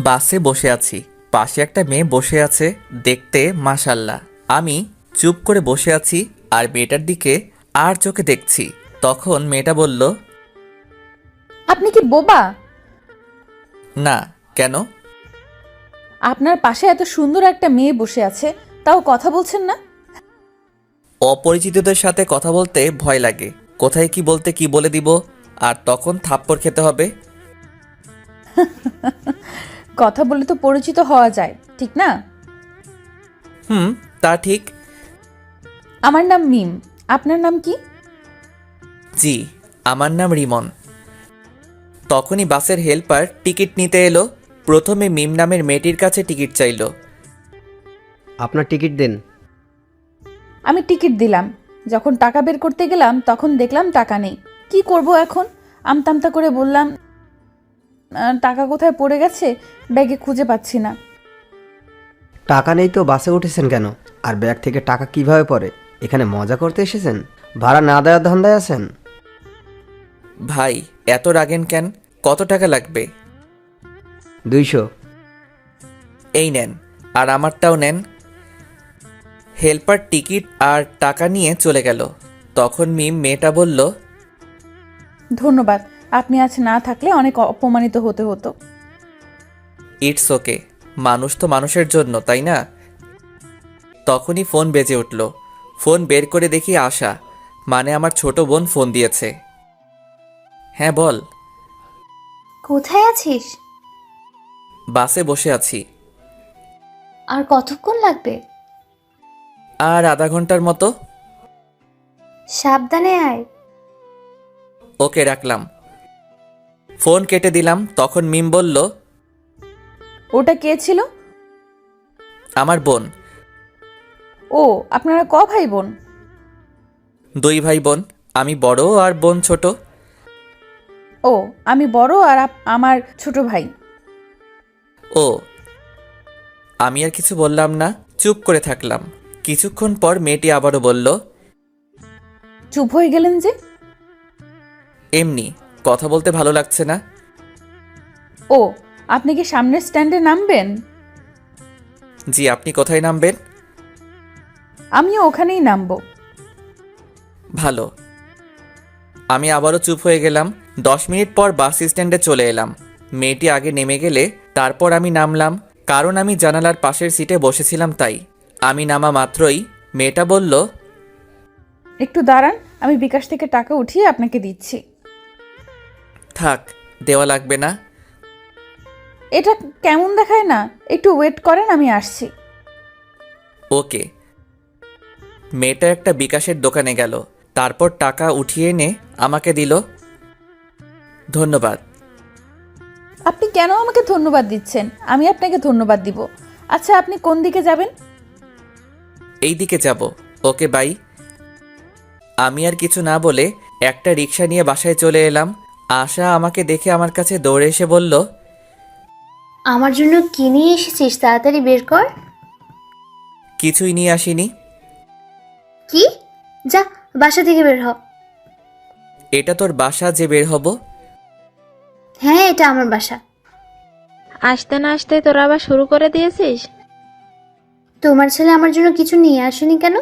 বাসে বসে আছি, পাশে একটা মেয়ে বসে আছে, দেখতে মাশাল্লাহ। আমি চুপ করে বসে আছি আর মেয়েটার দিকে আর চোখে দেখছি। তখন মেয়েটা বলল, আপনি কি বোবা? না। কেন? আপনার পাশে এত সুন্দর একটা মেয়ে বসে আছে, তাও কথা বলছেন না? অপরিচিতদের সাথে কথা বলতে ভয় লাগে, কোথায় কি বলতে কি বলে দিব, আর তখন থাপ্পড় খেতে হবে। কথা বলে তো পরিচিত হওয়া যায়, ঠিক না? হুম, তা ঠিক। আমার নাম মিম। আপনার নাম কি? জি, আমার নাম রিমন। তখনই বাসের হেল্পার টিকিট নিতে এলো। প্রথমে মিম নামের মেয়েটির কাছে টিকিট চাইলো। আপনার টিকিট দিন। আমি টিকিট দিলাম। যখন টাকা বের করতে গেলাম তখন দেখলাম টাকা নেই। কি করব এখন? আমতামতা করে বললাম, টাকা কোথায় পড়ে গেছে, ব্যাগে খুঁজে পাচ্ছি না। টাকা নেই তো বাসে উঠেছেন কেন? আর ব্যাগ থেকে টাকা কিভাবে পড়ে? এখানে মজা করতে এসেছেন? ভাড়া না দেওয়ার ধান্দায় আছেন? ভাই, এত রাগেন কেন? কত টাকা লাগবে? 200। এই নেন, আর আমারটাও নেন। হেল্পার টিকিট আর টাকা নিয়ে চলে গেল। তখন মিম মেয়েটা বলল, ধন্যবাদ, আপনি আজ না থাকলে অনেক অপমানিত হতে হতো। ইটস ওকে, মানুষ তো মানুষের জন্য, তাই না? তখনই ফোন বেজে উঠল। ফোন বের করে দেখি আশা, মানে আমার ছোট বোন ফোন দিয়েছে। হ্যাঁ বল। কোথায় আছিস? বাসে বসে আছি। আর কতক্ষণ লাগবে? আর আধা ঘন্টার মতো। সাবধানে আয়। ওকে, রাখলাম। ফোন কেটে দিলাম। তখন মিম বলল, ওটা কে ছিল? আমার বোন। ও, আপনারা ক ভাই বোন? 2 ভাই বোন, আমি বড় আর বোন ছোট। ও, আমি বড় আর আমার ছোট ভাই। ও। আমি আর কিছু বললাম না, চুপ করে থাকলাম। কিছুক্ষণ পর মেয়েটি আবারও বলল, চুপ হয়ে গেলেন যে? এমনি, কথা বলতে ভালো লাগছে না। ও, আপনি কি সামনের স্ট্যান্ডে নামবেন? জি, আপনি কোথায় নামবেন? আমিও ওখানেই নামবো। ভালো। আমি আবারও চুপ হয়ে গেলাম। 10 মিনিট পর বাস স্ট্যান্ডে চলে এলাম। মেয়েটি আগে নেমে গেলে তারপর আমি নামলাম, কারণ আমি জানালার পাশের সিটে বসেছিলাম তাই। আমি নামা মাত্রই মেয়েটা বলল, একটু দাঁড়ান, আমি বিকাশ থেকে টাকা উঠিয়ে আপনাকে দিচ্ছি। থাক, দেওয়া লাগবে না। এটা কেমন দেখায় না? একটু ওয়েট করেন, আমি আসছি। ওকে। মেয়েটা একটা বিকাশের দোকানে গেল, তারপর টাকা উঠিয়ে এনে আমাকে দিল। ধন্যবাদ। আপনি কেন আমাকে ধন্যবাদ দিচ্ছেন? আমি আপনাকে ধন্যবাদ দিব। আচ্ছা, আপনি কোন দিকে যাবেন? এই দিকে যাব। ওকে, বাই। আমি আর কিছু না বলে একটা রিক্সা নিয়ে বাসায় চলে এলাম। আশা আমাকে দেখে আমার কাছে দৌড়ে এসে বলল, আমার জন্য কি নিয়ে এসেছিস তাড়াতাড়ি বের কর। কিছুই নিয়ে আসিনি। কি? যা, বাসা থেকে বের হ। এটা তোর বাসা যে বের হব? হ্যাঁ, এটা আমার বাসা। আসতে না আসতে তোরা আবার শুরু করে দিয়েছিস? তোমার ছেলে আমার জন্য কিছু নিয়ে আসেনি কেন?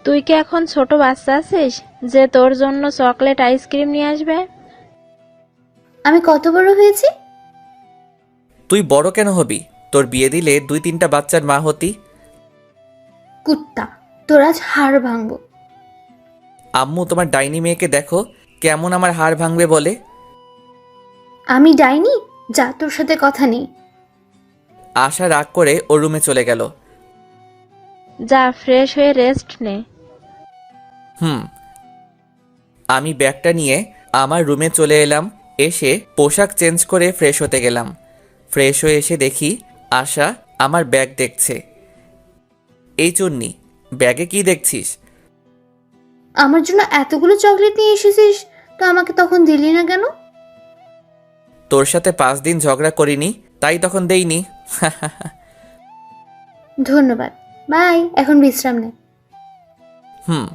তুই কি এখন ছোট বাচ্চা আছিস যে তোর জন্য চকলেট আইসক্রিম নিয়ে আসবে? আমি কত বড় হয়েছি? তুই বড় কেন হবি? তোর বিয়ে দিলে 2-3টা বাচ্চার মা হতি। কুত্তা, তোর আজ হাড় ভাঙবো। আম্মু, তোমার ডাইনি মেয়েকে দেখো, কেমন আমার হাড় ভাঙবে বলে। আমি ডাইনি? যা, তোর সাথে কথা নেই। আশা রাগ করে ওর রুমে চলে গেল। যা, ফ্রেশ হয়ে রেস্ট নে। হুম। আমি ব্যাগটা নিয়ে আমার রুমে চলে এলাম। এসে পোশাক চেঞ্জ করে ফ্রেশ হতে গেলাম। ফ্রেশ হয়ে এসে দেখি আশা আমার ব্যাগ দেখছে। এই চুন্নি, ব্যাগে কি দেখছিস? আমার জন্য এতগুলো চকলেট নিয়ে এসেছিস, তো আমাকে তখন দিলি না কেন? তোর সাথে 5 দিন ঝগড়া করিনি, তাই তখন দেইনি। ধন্যবাদ, বাই। এখন বিশ্রাম নে। হুম।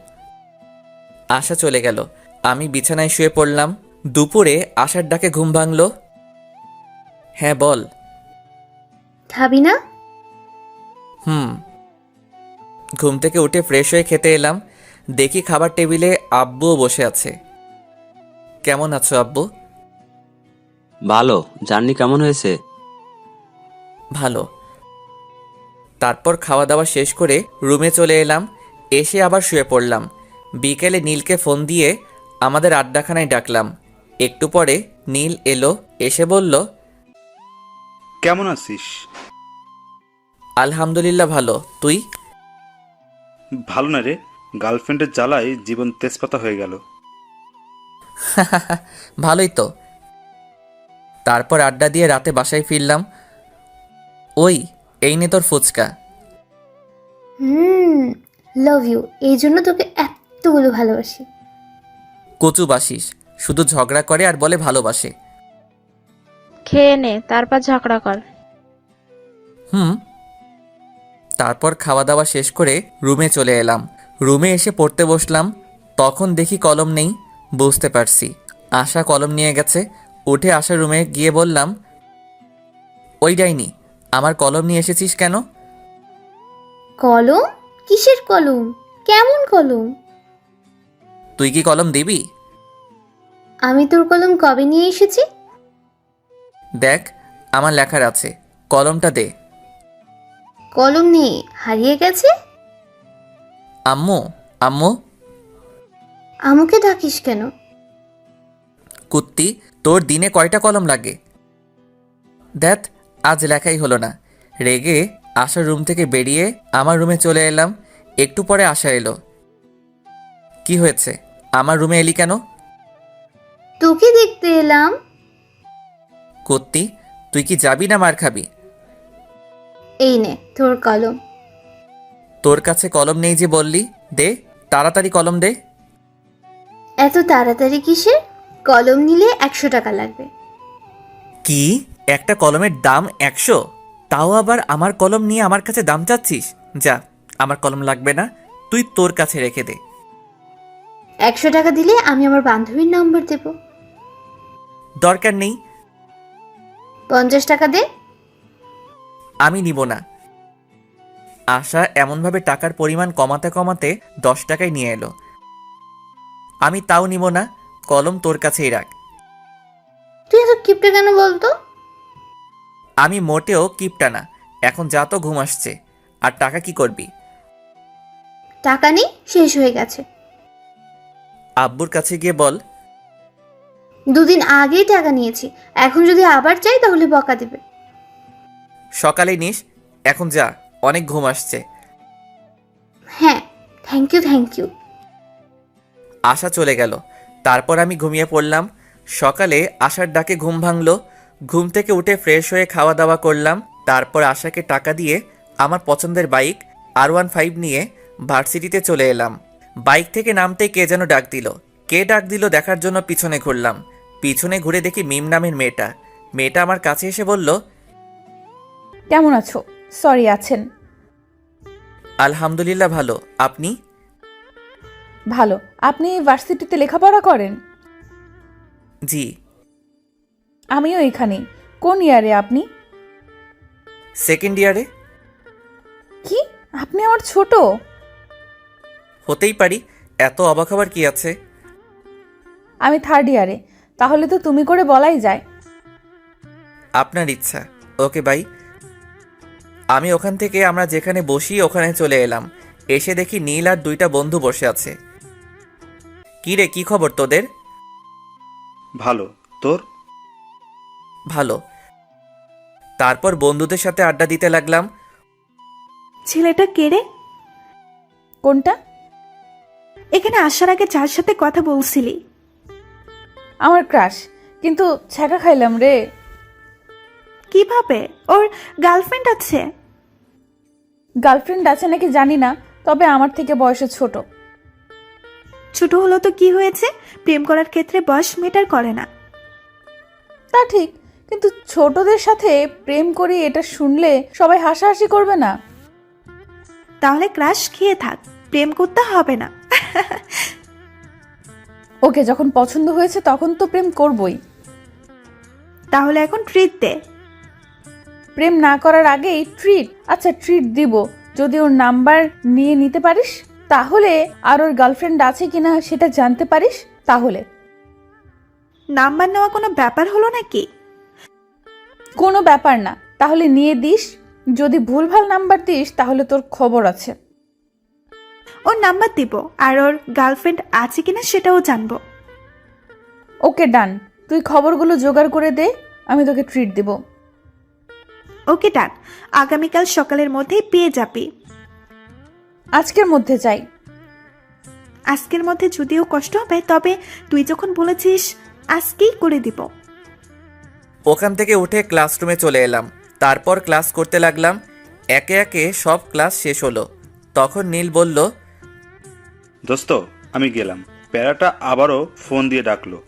আশা চলে গেল। আমি বিছানায় শুয়ে পড়লাম। দুপুরে আশার ডাকে ঘুম ভাঙল। হ্যাঁ বল। খাবি না? হুম। ঘুম থেকে উঠে ফ্রেশ হয়ে খেতে এলাম, দেখি খাবার টেবিলে আব্বুও বসে আছে। কেমন আছো আব্বু? ভালো। জার্নি কেমন হয়েছে? ভালো। তারপর খাওয়া দাওয়া শেষ করে রুমে চলে এলাম, এসে আবার শুয়ে পড়লাম। বিকেলে নীলকে ফোন দিয়ে আমাদের আড্ডাখানায় ডাকলাম। একটু পরে নীল এলো, এসে বলল, কেমন আছিস? আলহামদুলিল্লাহ ভালো, তুই? ভালো না রে, গার্লফ্রেন্ডের জ্বালায় জীবন তেজপাতা হয়ে গেল। ভালোই তো। তারপর আড্ডা দিয়ে রাতে বাসায় ফিরলাম। ওই, এই নে তোর ফুচকা। লাভ ইউ, এই জন্য তোকে এতগুলো ভালোবাসি। কচু বাসিস, শুধু ঝগড়া করে আর বলে ভালোবাসে। খেয়ে নে, তারপর ঝগড়া কর। হুম। তারপর খাওয়া দাওয়া শেষ করে রুমে চলে এলাম। রুমে এসে পড়তে বসলাম, তখন দেখি কলম নেই। বুঝতে পারছি আশা কলম নিয়ে গেছে। উঠে আশার রুমে গিয়ে বললাম, ওই ডাইনি, আমার কলম নিয়ে এসেছিস কেন? কলম? কিসের কলম? কেমন কলম? তুই কি কলম দিবি? আমি তোর কলম কবে নিয়ে এসেছি? দেখ, আমার লেখার আছে, কলমটা দে। কলম নেই, হারিয়ে গেছে। আম্মু, আম্মু। আমাকে ডাকিস কেন? কুত্তি, তোর দিনে কয়টা কলম লাগে? দেখ, আজ লেখাই হলো না। রেগে আশার রুম থেকে বেরিয়ে আমার রুমে চলে এলাম। একটু পরে আশা এলো। কি হয়েছে, আমার রুমে এলি কেন? তোকে দেখতে এলাম। কুত্তি, তুই কি যাবি না মার খাবি? এই নে তোর কলম। তোর কাছে কলম নেই যে বললি, দে তাড়াতাড়ি কলম দে। এত তাড়াতাড়ি কিসের? কলম নিলে 100 টাকা লাগবে। কি, একটা কলমের দাম 100? তাও আবার আমার কলম নিয়ে আমার কাছে দাম চাচ্ছিস? যা, আমার কলম লাগবে না, তুই তোর কাছে রেখে দে। 100 টাকা দিলে আমি আমার বান্ধবীর নাম্বার দেব। দরকার নেই। 50 টাকা দে। আমি নিব না। আশা এমনভাবে টাকার পরিমাণ কমাতে কমাতে 10 টাকায় নিয়ে এলো। আমি তাও নিব না, কলম তোর কাছেই রাখ। তুই এত কিপটে কেন বলতো? আমি মোটেও কিপটা না। এখন যা, তো ঘুম আসছে। আর টাকা কি করবি? টাকা নেই, শেষ হয়ে গেছে। আব্বুর কাছে গিয়ে বল। 2 দিন আগেই টাকা নিয়েছি, এখন যদি আবার চাই তাহলে বকা দেবে। সকালে নিস, এখন যা, অনেক ঘুম আসছে। হ্যাঁ, থ্যাংক ইউ। আশা চলে গেল। তারপর আমি ঘুমিয়ে পড়লাম। সকালে আশার ডাকে ঘুম ভাঙলো। ঘুম থেকে উঠে ফ্রেশ হয়ে খাওয়া দাওয়া করলাম। তারপর আশাকে টাকা দিয়ে আমার পছন্দের বাইক R15 নিয়ে ভার্সিটিতে চলে এলাম। বাইক থেকে নামতেই কে যেন ডাক দিল। কে ডাক দিল দেখার জন্য পিছনে ঘুরলাম। পিছনে ঘুরে দেখি মিম নামের মেয়েটা। মেয়েটা আমার কাছে এসে বলল, কেমন আছো? সরি, আছেন? আলহামদুলিল্লাহ ভালো, আপনি? ভালো। আপনি ভার্সিটিতে লেখাপড়া করেন? জি। আমিও এখানেই। কোন ইয়ারে আপনি? সেকেন্ড ইয়ারে। কি, আপনি আমার ছোট? হতেই পারি, এত অবাক হবার কি আছে? আমি থার্ড ইয়ারে। তাহলে তো তুমি করে বলাই যায়। আপনার ইচ্ছা। Okay bye. আমি ওখান থেকে আমরা যেখানে বসি ওখানে চলে এলাম। এসে দেখি নীল আর 2টা বন্ধু বসে আছে। কি রে, কি খবর তোদের? ভালো, তোর? ভালো। তারপর বন্ধুদের সাথে আড্ডা দিতে লাগলাম। ছেলেটা কে রে? কোনটা? এখানে আসার আগে যার সাথে কথা বলছিলি। আমার ক্রাশ, কিন্তু ছ্যাঁকা খাইলাম রে। কিভাবে? ওর গার্লফ্রেন্ড আছে? গার্লফ্রেন্ড আছে নাকি জানি না, তবে আমার থেকে বয়সে ছোট। ছোট হলো তো কি হয়েছে? প্রেম করার ক্ষেত্রে বয়স মেটার করে না। তা ঠিক, কিন্তু ছোটদের সাথে প্রেম করি এটা শুনলে সবাই হাসাহাসি করবে না? তাহলে ক্রাশ খেয়ে থাক, প্রেম করতে হবে না। ওকে যখন পছন্দ হয়েছে তখন তো প্রেম করবই। তাহলে এখন ট্রিট দে। প্রেম না করার আগেই ট্রিট। আচ্ছা ট্রিট দিব যদি ওর নাম্বার নিয়ে নিতে পারিস, তাহলে আর ওর গার্লফ্রেন্ড আছে কিনা সেটা জানতে পারিস। তাহলে নাম্বার নেওয়া কোনো ব্যাপার হলো নাকি? কোনো ব্যাপার না, তাহলে নিয়ে দিস। যদি ভুলভাল নাম্বার দিস তাহলে তোর খবর আছে। ওর নাম্বার দিব, আর ওর গার্লফ্রেন্ড আছে কিনা সেটাও জানবো। ওকে ডান, তুই খবরগুলো জোগাড় করে দে, আমি তোকে ট্রিট দিব। ওকে ডান, আগামীকাল সকালের মধ্যেই পেয়ে যাবি। আজকের মধ্যে চাই। আজকের মধ্যে যদিও কষ্ট হবে, তবে তুই যখন বলেছিস আজকেই করে দিব। ওখান থেকে উঠে ক্লাসরুমে চলে এলাম। তারপর ক্লাস করতে লাগলাম। একে একে সব ক্লাস শেষ হলো। তখন নীল বলল, দোস্ত আমি গেলাম। প্যারাটা আবারও ফোন দিয়ে ডাকলো।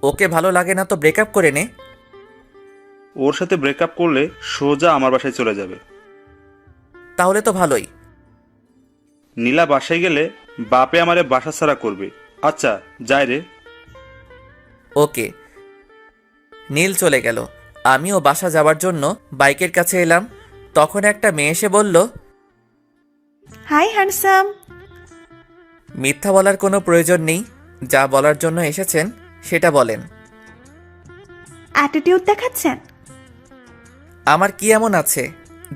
ওকে ভালো লাগে না তো ব্রেকআপ করে নে। ওর সাথে ব্রেকআপ করলে সোজা আমার বাসায় চলে যাবে। তাহলে তো ভালোই। নীলা বাসায় গেলে বাপে আমারে বাসা ছাড়া করবে। আচ্ছা যাই রে। ওকে। নীল চলে গেল। আমিও বাসা যাওয়ার জন্য বাইকের কাছে এলাম। তখন একটা মেয়ে এসে বলল, হাই হ্যান্ডসাম। মিথ্যা বলার কোনো প্রয়োজন নেই, যা বলার জন্য এসেছেন সেটা বলেন। অ্যাটিটিউড দেখাচ্ছেন? আমার কি এমন আছে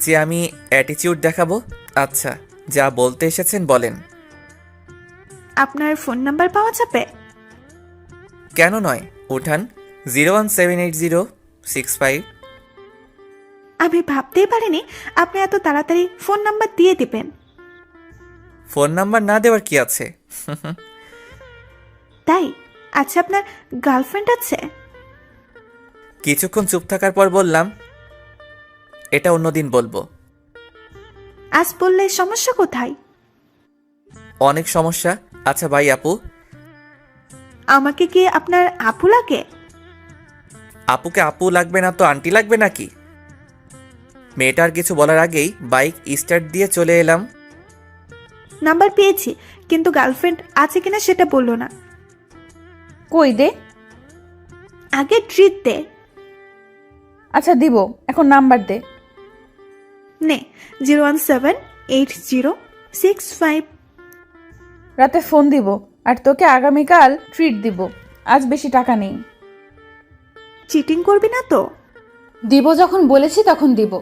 যে আমি অ্যাটিটিউড দেখাবো? আচ্ছা যা বলতে এসেছেন বলেন। আপনার ফোন নাম্বার পাওয়া যাবে? কেন নয়, উঠান। 0178065। আমি ভাবতেই পারিনি আপনি এত তাড়াতাড়ি ফোন নাম্বার দিয়ে দিবেন। ফোন নাম্বার না দেওয়ার কি আছে? তাই? আচ্ছা, আপনার গার্লফ্রেন্ড আছে? কিছুক্ষণ চুপ থাকার পর বললাম, এটা অন্যদিন বলবো। আজ বললে সমস্যা কোথায়? অনেক সমস্যা। আচ্ছা ভাই আপু। আমাকে কি আপনার আপু লাগে? আপুকে আপু লাগবে না তো আন্টি লাগবে নাকি? মেয়েটার কিছু বলার আগেই বাইক স্টার্ট দিয়ে চলে এলাম। নাম্বার পেয়েছি, কিন্তু গার্লফ্রেন্ড আছে কিনা সেটা বললো না। কই দে। আগে ট্রিট দে। আচ্ছা দিব, এখন নাম্বার দে। নে, 0178065। রাতে ফোন দিব, আর তোকে আগামীকাল ট্রিট দিব। আজ বেশি টাকা নেই। চিটিং করবি না তো? দিব যখন বলেছি তখন দিব।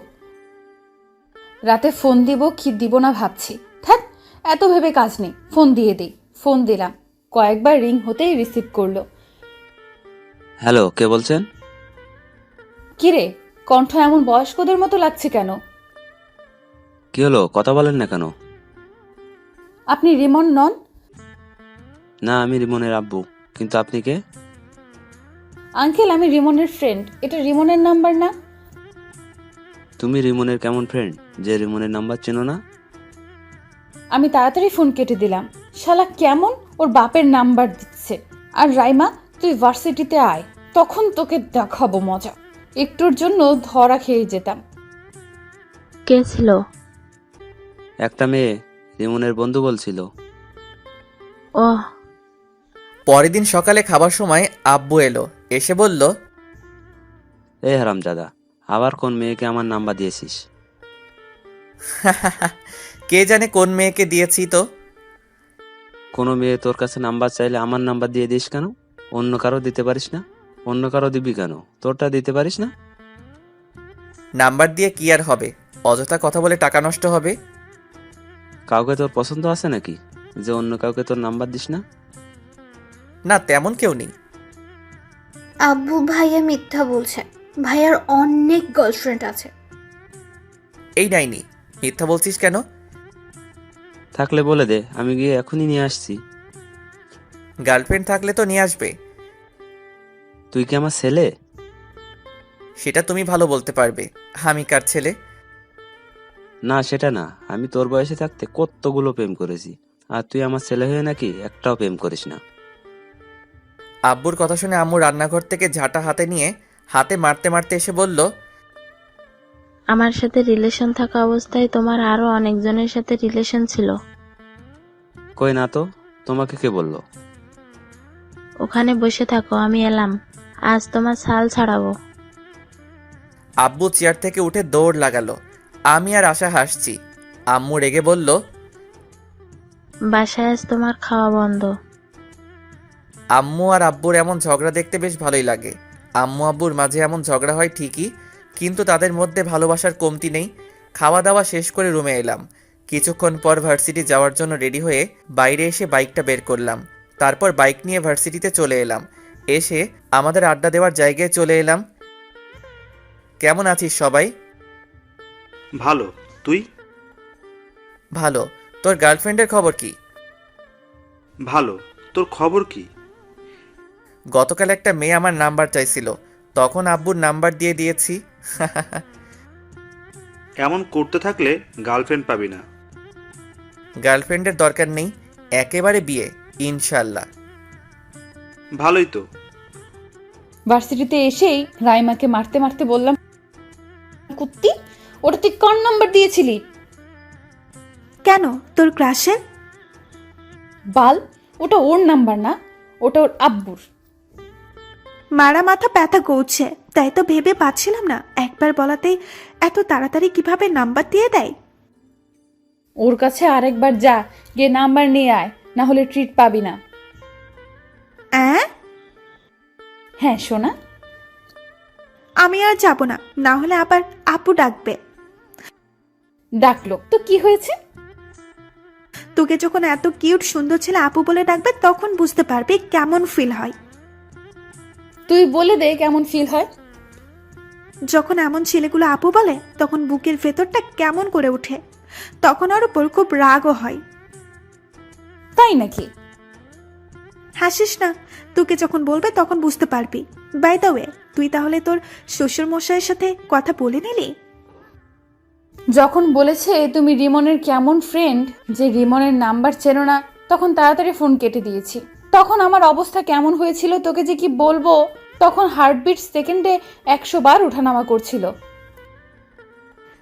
রাতে ফোন দিব কি দিব না ভাবছি। থাক, এত ভেবে কাজ নেই, ফোন দিয়ে দিই। ফোন দিলাম, কয়েকবার রিং হতেই রিসিভ করলো। হ্যালো, কে বলছেন? কিরে, কণ্ঠ এমন বয়স্কদের মতো লাগছে কেন? কি হলো, কথা বলেন না কেন? আপনি রিমন নন? না, আমি রিমনের আব্বু। কিন্তু আপনি কে? আঙ্কেল, আমি রিমনের ফ্রেন্ড। এটা রিমনের নাম্বার না? তুমি রিমনের কেমন ফ্রেন্ড যে রিমনের নাম্বার চেনো না? আমি তাড়াতাড়ি ফোন কেটে দিলাম। শালা কেমন ওর বাপের নাম্বার দিচ্ছে। আর রাইমা, তুই ভার্সিটিতে আয়, তখন তোকে দেখাবো মজা। একটুর জন্য ধরা খেয়ে যেতাম। কে ছিল? একটা মেয়ে, রিমনের বন্ধু বলছিল। ওহ, পরের দিন সকালে খাবার সময় আব্বু এলো। এসে বলল, এই হারামজাদা, আবার কোন মেয়েকে আমার নাম্বার দিয়েছিস? কে জানে কোন মেয়েকে দিয়েছি তো। কোনো মেয়ে তোর কাছে নাম্বার চাইলে আমার নাম্বার দিয়ে দিস কেন? অন্য কারো দিতে পারিস না? অন্য কারো দিবি কেন? তোরটা দিতে পারিস না? নাম্বার দিয়ে কি আর হবে, অযথা কথা বলে টাকা নষ্ট হবে। কাউকে তোর পছন্দ আছে নাকি যে অন্য কাউকে তোর নাম্বার দিস না? না, তেমন কেউ নেই। আব্বু ভাইয়া মিথ্যা বলছে। ভাইয়ার অনেক গার্লফ্রেন্ড আছে। এই নাইনি, মিথ্যা বলছিস কেন? থাকলে বলে দে, আমি গিয়ে এখনই নিয়ে আসছি। গার্লফ্রেন্ড থাকলে তো নিয়ে আসবে। তুই কি আমার ছেলে? সেটা তুমি ভালো বলতে পারবে। আমি কার ছেলে? না, সেটা না। আমি তোর বয়সে থাকতে কতগুলো প্রেম করেছি, আর তুই আমার ছেলে হয়ে নাকি একটাও প্রেম করিস না। আব্বুর কথা শুনে আম্মু রান্নাঘর থেকে ঝাঁটা হাতে নিয়ে হাতে মারতে মারতে এসে বলল, আমার সাথে রিলেশন থাকা অবস্থায় তোমার আরো অনেকজনের সাথে রিলেশন ছিল। কই না তো, তোমাকে কে বললো? ওখানে বসে থাকো, আমি এলাম। আজ তোমার ছাল ছাড়াবো। আব্বু চেয়ার থেকে উঠে দৌড় লাগালো। আমি আর আশা হাসছি। আম্মু রেগে বলল, বাসায় আজ তোমার খাওয়া বন্ধ। আম্মু আর আব্বুর এমন ঝগড়া দেখতে বেশ ভালোই লাগে। আম্মু আব্বুর মাঝে এমন ঝগড়া হয় ঠিকই, কিন্তু তাদের মধ্যে ভালোবাসার কমতি নেই। খাওয়া দাওয়া শেষ করে রুমে এলাম। কিছুক্ষণ পর ভার্সিটি যাওয়ার জন্য রেডি হয়ে বাইরে এসে বাইকটা বের করলাম। তারপর বাইক নিয়ে ভার্সিটিতে চলে এলাম। এসে আমাদের আড্ডা দেওয়ার জায়গায় চলে এলাম। কেমন আছিস সবাই? ভালো। তুই? ভালো। তোর গার্লফ্রেন্ডের খবর কি? ভালো। তোর খবর কি? গতকাল একটা মেয়ে আমার নাম্বার চাইছিল, তখন আব্বুর নাম্বার দিয়ে দিয়েছি। এমন করতে থাকলে গার্লফ্রেন্ড পাবি না। গার্লফ্রেন্ডের দরকার নেই, একেবারে বিয়ে ইনশাল্লাহ। ভালোই তো। ভার্সিটিতে এসেই রাইমাকে মারতে মারতে বললাম, কুত্তি, ওটা তুই কোন নাম্বার দিয়েছিলি? কেন, তোর ক্রাশের? বাল, ওটা ওর নাম্বার না, ওটা ওর আব্বুর। মারা মাথা ব্যথা করছে, তাই তো ভেবে পাচ্ছিলাম না একবার বলাতেই এত তাড়াতাড়ি কিভাবে নাম্বার দিয়ে দেয়। ওর কাছে আরেকবার যা, গিয়ে নাম্বার নিয়ে আয়, না হলে ট্রিট পাবি না। হ্যাঁ সোনা। আমি আর যাব না, না হলে আবার আপু ডাকবে। ডাকলো তো কি হয়েছে? তোকে যখন এত কিউট সুন্দর ছেলে আপু বলে ডাকবে তখন বুঝতে পারবি কেমন ফিল হয়। তুই বলে দে কেমন ফিল হয়। যখন এমন ছেলেগুলো আপু বলে তখন বুকের ভেতরটা কেমন করে ওঠে, তখন ওর উপর খুব রাগও হয়। তাই নাকি? হাসিস না, তোকে যখন বলবে তখন বুঝতে পারবি। বাই দ্য ওয়ে, তুই তাহলে তোর শ্বশুর মশাইয়ের সাথে কথা বলে নিলি? যখন বলেছে তুমি রিমনের কেমন ফ্রেন্ড, যে রিমনের নাম্বার চেনো না, তখন তাড়াতাড়ি ফোন কেটে দিয়েছি। তখন আমার অবস্থা কেমন হয়েছিল তোকে যে কি বলবো। তখন হার্টবিট সেকেন্ডে 100 বার ওঠানামা করছিল।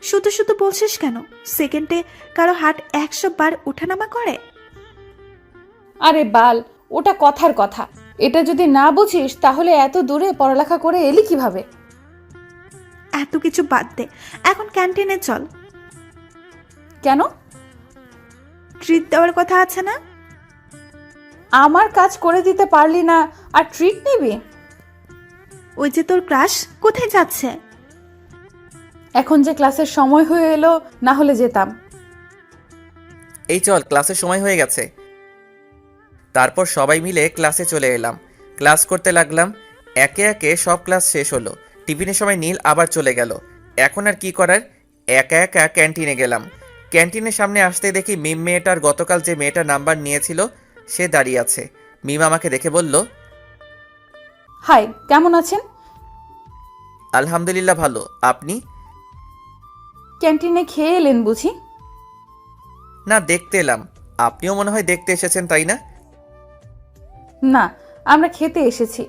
শুধু শুধু বলছিস কেন? সেকেন্ডে কারো হার্ট 100 বার ওঠানামা করে? আরে বাল, ওটা কথার কথা। এটা যদি না বুঝিস তাহলে এত দূরে পড়ালেখা করে এলি কিভাবে? এত কিছু বাদ দে, এখন ক্যান্টিনে চল। কেন? ট্রিট দেওয়ার কথা আছে না? আমার কাজ করে দিতে পারলি না আর ট্রিট নিবি? ওই যে তোর ক্রাশ কোথায় যাচ্ছে? এখন যে ক্লাসের সময় হয়ে এলো, না হলে যেতাম। এই চল, ক্লাসের সময় হয়ে গেছে। তারপর সবাই মিলে ক্লাসে চলে এলাম। ক্লাস করতে লাগলাম। একে একে সব ক্লাস শেষ হলো। টিফিনের সময় নীল আবার চলে গেল। এখন আর কি করার, একা একা ক্যান্টিনে গেলাম। ক্যান্টিনের সামনে আসতে দেখি মিম মেয়েটার গতকাল যে মেয়েটার নাম্বার নিয়েছিল সে দাঁড়িয়ে আছে। মিম আমাকে দেখে বলল, হাই, কেমন আছেন? আলহামদুলিল্লাহ ভালো, আপনি? ক্যান্টিনে খেয়ে এলেন বুঝি? না, দেখতে এলাম। আপনিও মনে হয় দেখতে এসেছেন, তাই না? না, আমরা খেতে এসেছি।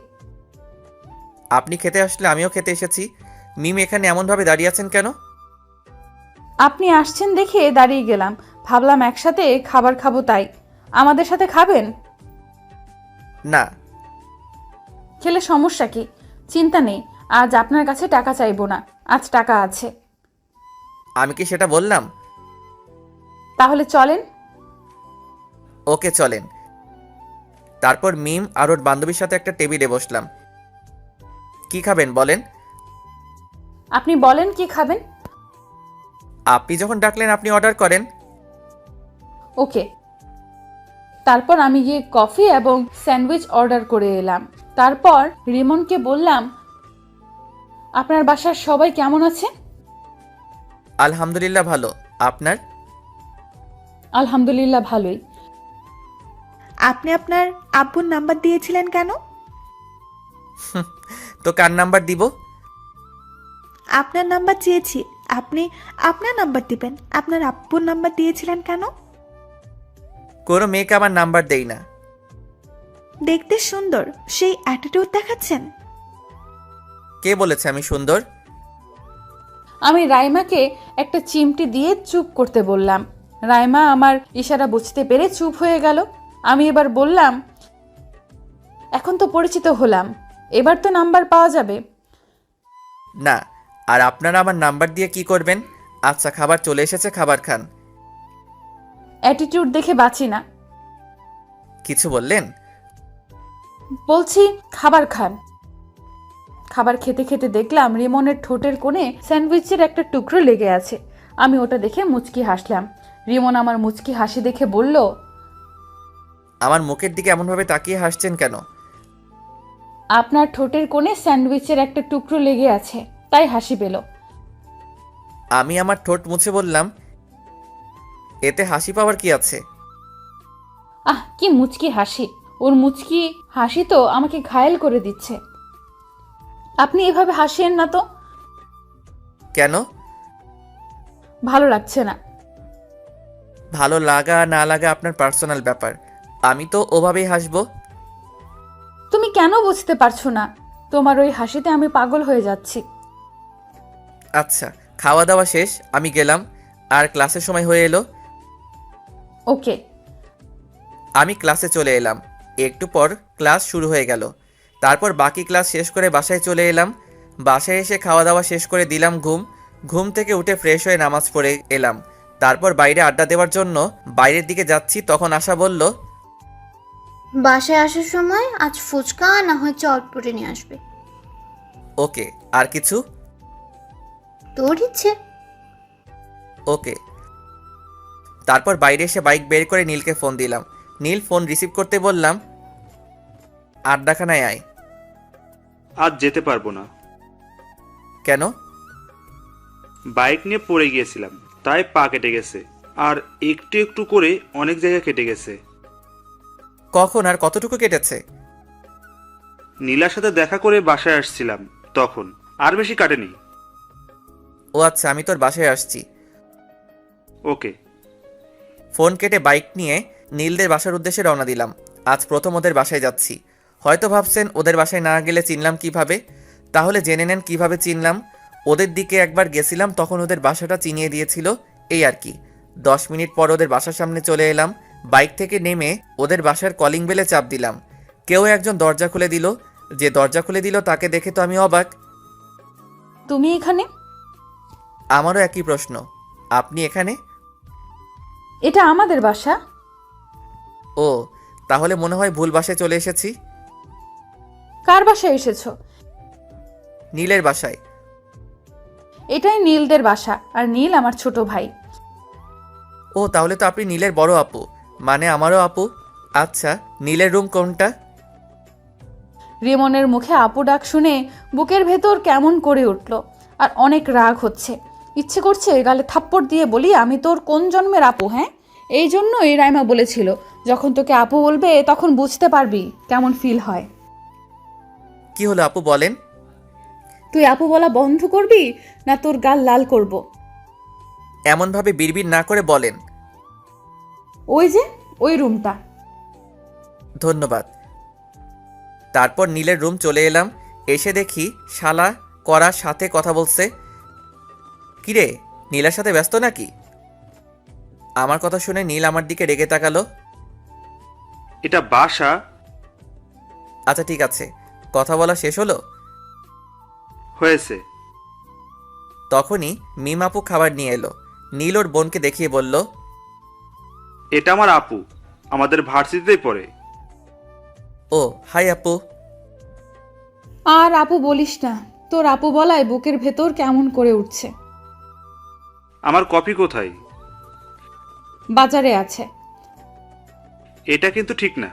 আপনি খেতে আসলে আমিও খেতে এসেছি। মিম এখানে এমনভাবে দাঁড়িয়ে আছেন কেন? আপনি আসছেন দেখে দাঁড়িয়ে গেলাম, ভাবলাম একসাথে খাবার খাবো তাই। আমাদের সাথে খাবেন? না। খেলে সমস্যা কি? চিন্তা নেই, আজ আপনার কাছে টাকা চাইবো না, আজ টাকা আছে। আমি কি সেটা বললাম? তাহলে চলেন। ওকে চলেন। তারপর মিম আর ওর বান্ধবীর সাথে একটা টেবিলে বসলাম। কি খাবেন বলেন? আপনি বলেন কি খাবেন? আপনি যখন ডাকলেন আপনি অর্ডার করেন। ওকে। তারপর আমি গিয়ে কফি এবং স্যান্ডউইচ অর্ডার করে এলাম। তারপর রিমনকে বললাম, আপনার বাসার সবাই কেমন আছে? আলহামদুলিল্লাহ ভালো, আপনার? আলহামদুলিল্লাহ ভালোই। আপনি আপনার আব্বুর নাম্বার দিয়েছিলেন কেন? তো কার নাম্বার দিব? আপনার নাম্বার চেয়েছি, আপনি আপনার নাম্বার দিবেন। আপনার আব্বুর নাম্বার দিয়েছিলেন কেন? কোনো মেয়েকে আমার নাম্বার দেই না। দেখতে সুন্দর, সেই অ্যাটিটিউড দেখাচ্ছেন। কে বলেছে আমি সুন্দর? আমি রাইমাকে একটা চিমটি দিয়ে চুপ করতে বললাম। রাইমা আমার ইশারা বুঝতে পেরে চুপ হয়ে গেল। আমি এবার বললাম, এখন তো পরিচিত হলাম, এবার তো নাম্বার পাওয়া যাবে। না, আর আপনারা আমার নাম্বার দিয়ে কি করবেন? আচ্ছা, খাবার চলে এসেছে, খাবার খান। অ্যাটিটিউড দেখে বাঁচি না। কিছু বললেন? বলছি খাবার খান। খাবার খেতে খেতে দেখলাম রিমনের ঠোঁটের কোণে স্যান্ডউইচের একটা টুকরো লেগে আছে। আমি ওটা দেখে মুচকি হাসলাম। রিমন আমার মুচকি হাসি দেখে বলল, আমার মুখের দিকে এমনভাবে তাকিয়ে হাসছেন কেন? আপনার ঠোঁটের কোণে স্যান্ডউইচের একটা টুকরো লেগে আছে, তাই হাসি পেল। আমি আমার ঠোঁট মুছে বললাম, এতে হাসি পাওয়ার কি আছে? কি মুচকি হাসি! ওর মুচকি হাসি তো আমাকে ঘায়েল করে দিচ্ছে। আপনি এভাবে হাসিয়েন না তো। কেন? ভালো লাগছে না। ভালো লাগা না লাগা আপনার পার্সোনাল ব্যাপার। আমি তো ওভাবেই হাসবো। তুমি কেন বুঝতে পারছো না? তোমার ওই হাসিতে আমি পাগল হয়ে যাচ্ছি। আচ্ছা, খাওয়া দাওয়া শেষ, আমি গেলাম। আর ক্লাসের সময় হয়ে এলো। ওকে। আমি ক্লাসে চলে এলাম। একটু পর ক্লাস শুরু হয়ে গেল। তারপর বাকি ক্লাস শেষ করে বাসায় চলে এলাম। বাসায় এসে খাওয়া দাওয়া শেষ করে দিলাম ঘুম। ঘুম থেকে উঠে ফ্রেশ হয়ে নামাজ পড়ে এলাম। তারপর বাইরে আড্ডা দেওয়ার জন্য বাইরের দিকে যাচ্ছি, তখন আশা বলল, বাসায় আসার সময় আজ ফুচকা না হয় চটপটি নিয়ে আসবে। ওকে। আর কিছু? তোর ইচ্ছে। ওকে। তারপর বাইরে এসে বাইক বের করে নীলকে ফোন দিলাম। নীল ফোন রিসিভ করতে বললাম, আড্ডাখানায় আয়। আজ যেতে পারবো না। কেন? বাইক নিয়ে পড়ে গিয়েছিলাম, তাই পা কেটে গেছে। আর একটু একটু করে অনেক জায়গা কেটে গেছে। কখন আর কতটুকু কেটেছে? নীলার সাথে দেখা করে বাসায় আসছিলাম তখন। আর বেশি কাটেনি। ও আচ্ছা, আমি তোর বাসায় আসছি। ওকে। ফোন কেটে বাইক নিয়ে নীলদের বাসার উদ্দেশ্যে রওনা দিলাম। আজ প্রথম ওদের বাসায় যাচ্ছি। হয়তো ভাবছেন ওদের বাসায় না গেলে চিনলাম কিভাবে? তাহলে জেনে নেন কিভাবে চিনলাম। ওদের দিকে একবার গেছিলাম, তখন ওদের বাসাটা চিনিয়ে দিয়েছিল, এই আর কি। 10 মিনিট পর ওদের বাসার সামনে চলে এলাম। বাইক থেকে নেমে ওদের বাসার কলিং বেলে চাপ দিলাম। কেউ একজন দরজা খুলে দিল। যে দরজা খুলে দিল তাকে দেখে তো আমি অবাক। তুমি এখানে? আমারও একই প্রশ্ন। আপনি এখানে? এটা আমাদের বাসা। ও, তাহলে মনে হয় ভুল বাসায় চলে এসেছি। কার বাসায় এসেছো? নীলের বাসায়। এটাই নীলদের বাসা, আর নীল আমার ছোট ভাই। ও, তাহলে তো আপনি নীলের বড় আপু, মানে আমারও আপু। আচ্ছা, নীলের রুম কোনটা? রিমনের মুখে আপু ডাক শুনে বুকের ভেতর কেমন করে উঠল, আর অনেক রাগ হচ্ছে। ইচ্ছে করছে গালে থাপ্পড় দিয়ে বলি, আমি তোর কোন জন্মের আপু? হ্যাঁ, এই জন্যই রাইমা বলেছিল, যখন তোকে আপু বলবে তখন বুঝতে পারবি কেমন ফিল হয়। কি হলো আপু, বলেন। তুই আপু বলা বন্ধ করবি না তোর গাল লাল করব? এমনভাবে বিড়বিড় না করে বলেন। ওই যে ওই রুমটা। ধন্যবাদ। তারপর নীলের রুম চলে এলাম। এসে দেখি শালা করার সাথে কথা বলছে। কিরে, নীলার সাথে ব্যস্ত নাকি? আমার কথা শুনে নীল আমার দিকে রেগে তাকালো। এটা বাসা। আচ্ছা ঠিক আছে, কথা বলা শেষ হলো? হয়েছে। তখনই মিম আপু খাবার নিয়ে এলো। নীল ওর বোনকে দেখিয়ে বলল, এটা আমার আপু, আমাদের ভার্সিটিতেই পড়ে। ও হাই আপু। আর আপু বলিস না, তোর আপু বলায় বুকের ভেতর কেমন করে উঠছে। আমার কপি কোথায়? বাজারে আছে। এটা কিন্তু ঠিক না।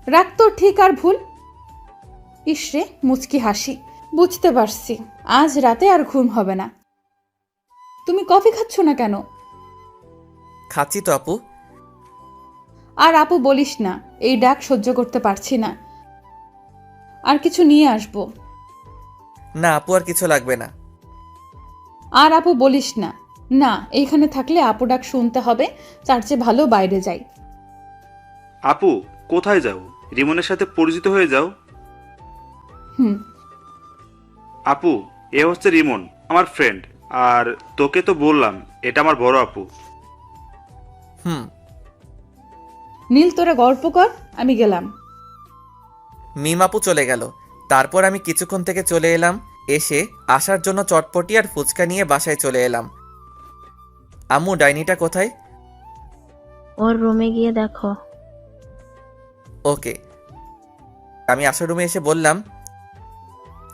রাখ তোর ঠিক আর ভুল। ইসরে মুচকি হাসি। বুঝতে পারছি আজ রাতে আর ঘুম হবে না। তুমি কফি খাচ্ছ না কেন? খাচ্ছি তো আপু। আর আপু বলিস না, এই ডাক সহ্য করতে পারছি না। আর কিছু নিয়ে আসবো? না আপু, আর কিছু লাগবে না। আর আপু বলিস না। না, এইখানে থাকলে আপু ডাক শুনতে হবে, তার চেয়ে ভালো বাইরে যাই। আপু কোথায় যাও? রিমনের সাথে পরিচিত হয়ে যাও। হুম। আপু, এ হচ্ছে রিমন, আমার ফ্রেন্ড। আর তোকে তো বললাম এটা আমার বড় আপু। হুম। নীল তোরা গল্প কর, আমি গেলাম। মিম আপু চলে গেল। তারপর আমি কিছুক্ষণ থেকে চলে এলাম। এসে আসার জন্য চটপটি আর ফুচকা নিয়ে বাসায় চলে এলাম। আম্মু, ডাইনিটা কোথায়? ওর রুমে গিয়ে দেখো। ওকে। আমি আসার রুমে এসে বললাম,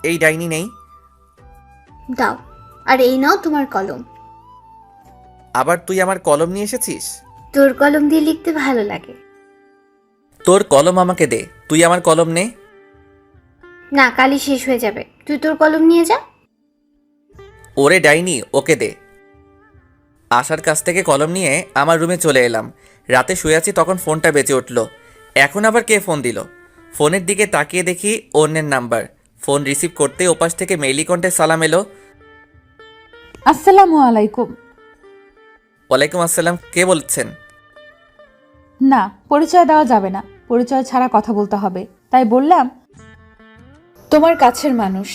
এই ডাইনি নেই। দাও, আর এই নাও তোমার কলম। আবার তুই আমার কলম নিয়ে এসেছিস? তোর কলম দিয়ে লিখতে ভালো লাগে। তোর কলম আমাকে দে, তুই আমার কলম নে। না, কালই শেষ হয়ে যাবে, তুই তোর কলম নিয়ে যা। ওরে ডাইনি, ওকে দে। আশার কাছ থেকে কলম নিয়ে আমার রুমে চলে এলাম। রাতে শুয়ে আছি, তখন ফোনটা বেজে উঠল। এখন আবার কে ফোন দিল? ফোনের দিকে তাকিয়ে দেখি অন্যের নাম্বার। ফোন রিসিভ করতে ওপাশ থেকে মেইলি কণ্ঠে সালাম এলো। আসসালামু আলাইকুম। ওয়ালাইকুম আসসালাম, কে বলছেন? না, পরিচয় দেওয়া যাবে না, পরিচয় ছাড়া কথা বলতে হবে, তাই বললাম তোমার কাছের মানুষ।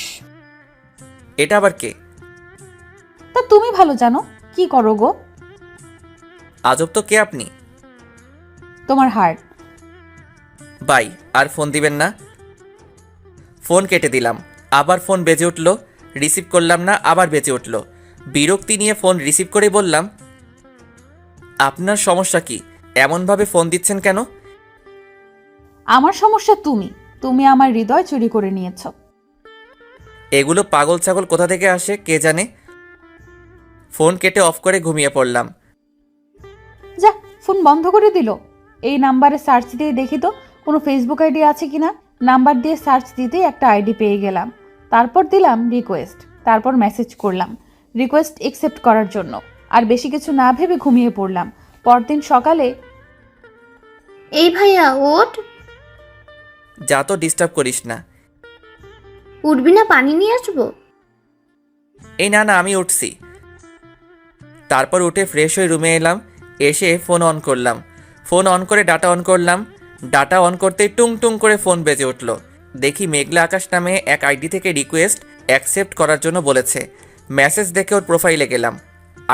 এটা আবার কে? তা তুমি ভালো জানো, কি করো গো? আজব তো, কে আপনি? তোমার হার্ট। বাই, আর ফোন দিবেন না। ফোন কেটে দিলাম। আবার ফোন বেজে উঠল, রিসিভ করলাম না, আবার বেজে উঠল। বিরক্তি নিয়ে ফোন রিসিভ করে বললাম, আপনার সমস্যা কি? এমনভাবে ফোন দিচ্ছেন কেন? আমার সমস্যা তুমি, তুমি আমার হৃদয় চুরি করে নিয়েছো। এগুলো পাগল ছাগল কোথা থেকে আসে কে জানে। ফোন কেটে অফ করে ঘুমিয়ে পড়লাম। যা, ফোন বন্ধ করে দিল। এই নাম্বারে সার্চ দিয়ে দেখি তো কোনো ফেসবুক আইডি আছে কিনা। নাম্বার দিয়ে সার্চ দিতেই একটা আইডি পেয়ে গেলাম। তারপর দিলাম রিকোয়েস্ট, তারপর মেসেজ করলাম রিকোয়েস্ট একসেপ্ট করার জন্য। আর বেশি কিছু না ভেবে ঘুমিয়ে পড়লাম। পরদিন সকালে এই ভাইয়া ওঠ। যা তো, ডিস্টার্ব করিস না। উঠবি না? পানি নিয়ে আসবো। এই না না, আমি উঠছি। তারপর উঠে ফ্রেশ হয়ে রুমে এলাম। এসে ফোন অন করলাম। ফোন অন করে ডাটা অন করলাম। ডাটা অন করতেই টুং টুং করে ফোন বেজে উঠল। দেখি মেঘলা আকাশ নামে এক আইডি থেকে রিকোয়েস্ট অ্যাকসেপ্ট করার জন্য বলেছে। মেসেজ দেখে ওর প্রোফাইলে গেলাম।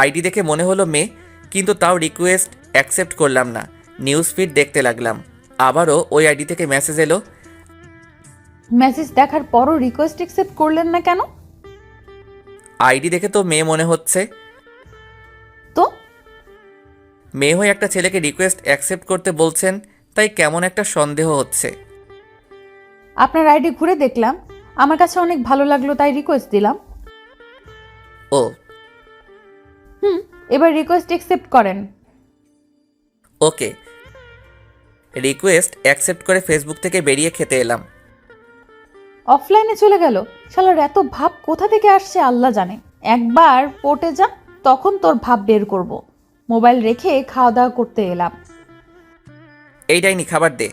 আইডি দেখে মনে হলো মেয়ে, কিন্তু তাও রিকোয়েস্ট অ্যাকসেপ্ট করলাম না। নিউজ ফিড দেখতে লাগলাম। আবারও ওই আইডি থেকে মেসেজ এলো। মেসেজ দেখার পরও রিকোয়েস্ট একসেপ্ট করলেন না কেন? আইডি দেখে তো মেয়ে মনে হচ্ছে। তো মেয়ে হয়ে একটা ছেলেকে রিকোয়েস্ট অ্যাকসেপ্ট করতে বলছেন, তাই কেমন একটা সন্দেহ হচ্ছে। আপনার আইডি ঘুরে দেখলাম, আমার কাছে অনেক ভালো লাগলো, তাই রিকোয়েস্ট দিলাম। ও, এবার রিকোয়েস্ট একসেপ্ট করেন। ওকে। রিকোয়েস্ট অ্যাকসেপ্ট করে ফেসবুক থেকে বেরিয়ে খেতে এলাম। অফলাইনে চলে গেল। শালার এত ভাব কোথা থেকে আসছে আল্লাহ জানে। একবার পটে যা, তখন তোর ভাব বের করব। মোবাইল রেখে খাওয়া দাওয়া করতে এলাম। এই ডাইনি, খাবার দে।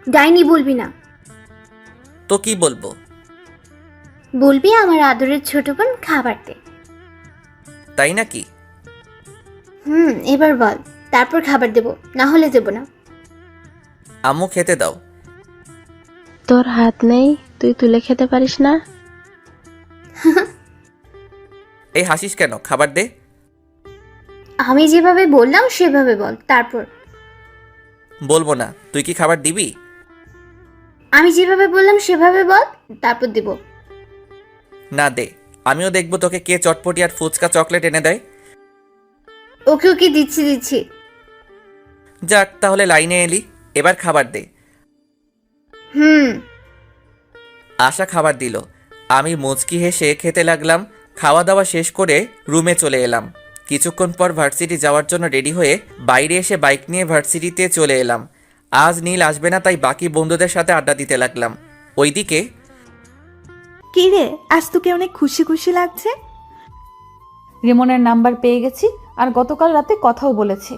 ডাইনি বলবি না। তো কি বলবো? বলবি আমার আদরের ছোট বোন খাবার দে। তাই নাকি? এবার বল, তারপর খাবার দেব, না হলে দেব না। আম্মু, খেতে দাও। তোর হাত নেই, তুই তুলে খেতে পারিস না? এই হাসিস কেন? খাবার দে। আমি যেভাবে বললাম সেভাবে বল, তারপর। বলবো না। তুই কি খাবার দিবি? আমি যেভাবে বললাম সেভাবে বল, তারপর দেব। না, দে। আমিও দেখবো তোকে কে চটপটি আর ফুচকা চকলেট এনে দেয়। ওকে ওকে, দিচ্ছি। যাক, তাহলে লাইনে এলি। এবার খাবার দে। আশা খাবার দিল। আমি মুচকি হেসে খেতে লাগলাম। খাওয়া দাওয়া শেষ করে রুমে চলে এলাম। কিছুক্ষণ পর ভার্সিটি যাওয়ার জন্য রেডি হয়ে বাইরে এসে বাইক নিয়ে ভার্সিটিতে চলে এলাম। আজ নীল আসবে না, তাই বাকি বন্ধুদের সাথে আড্ডা দিতে লাগলাম। ওইদিকে কি রে, আজ তোকে অনেক খুশি খুশি লাগছে। রিমনের নাম্বার পেয়ে গেছি, আর গতকাল রাতে কথাও বলেছি।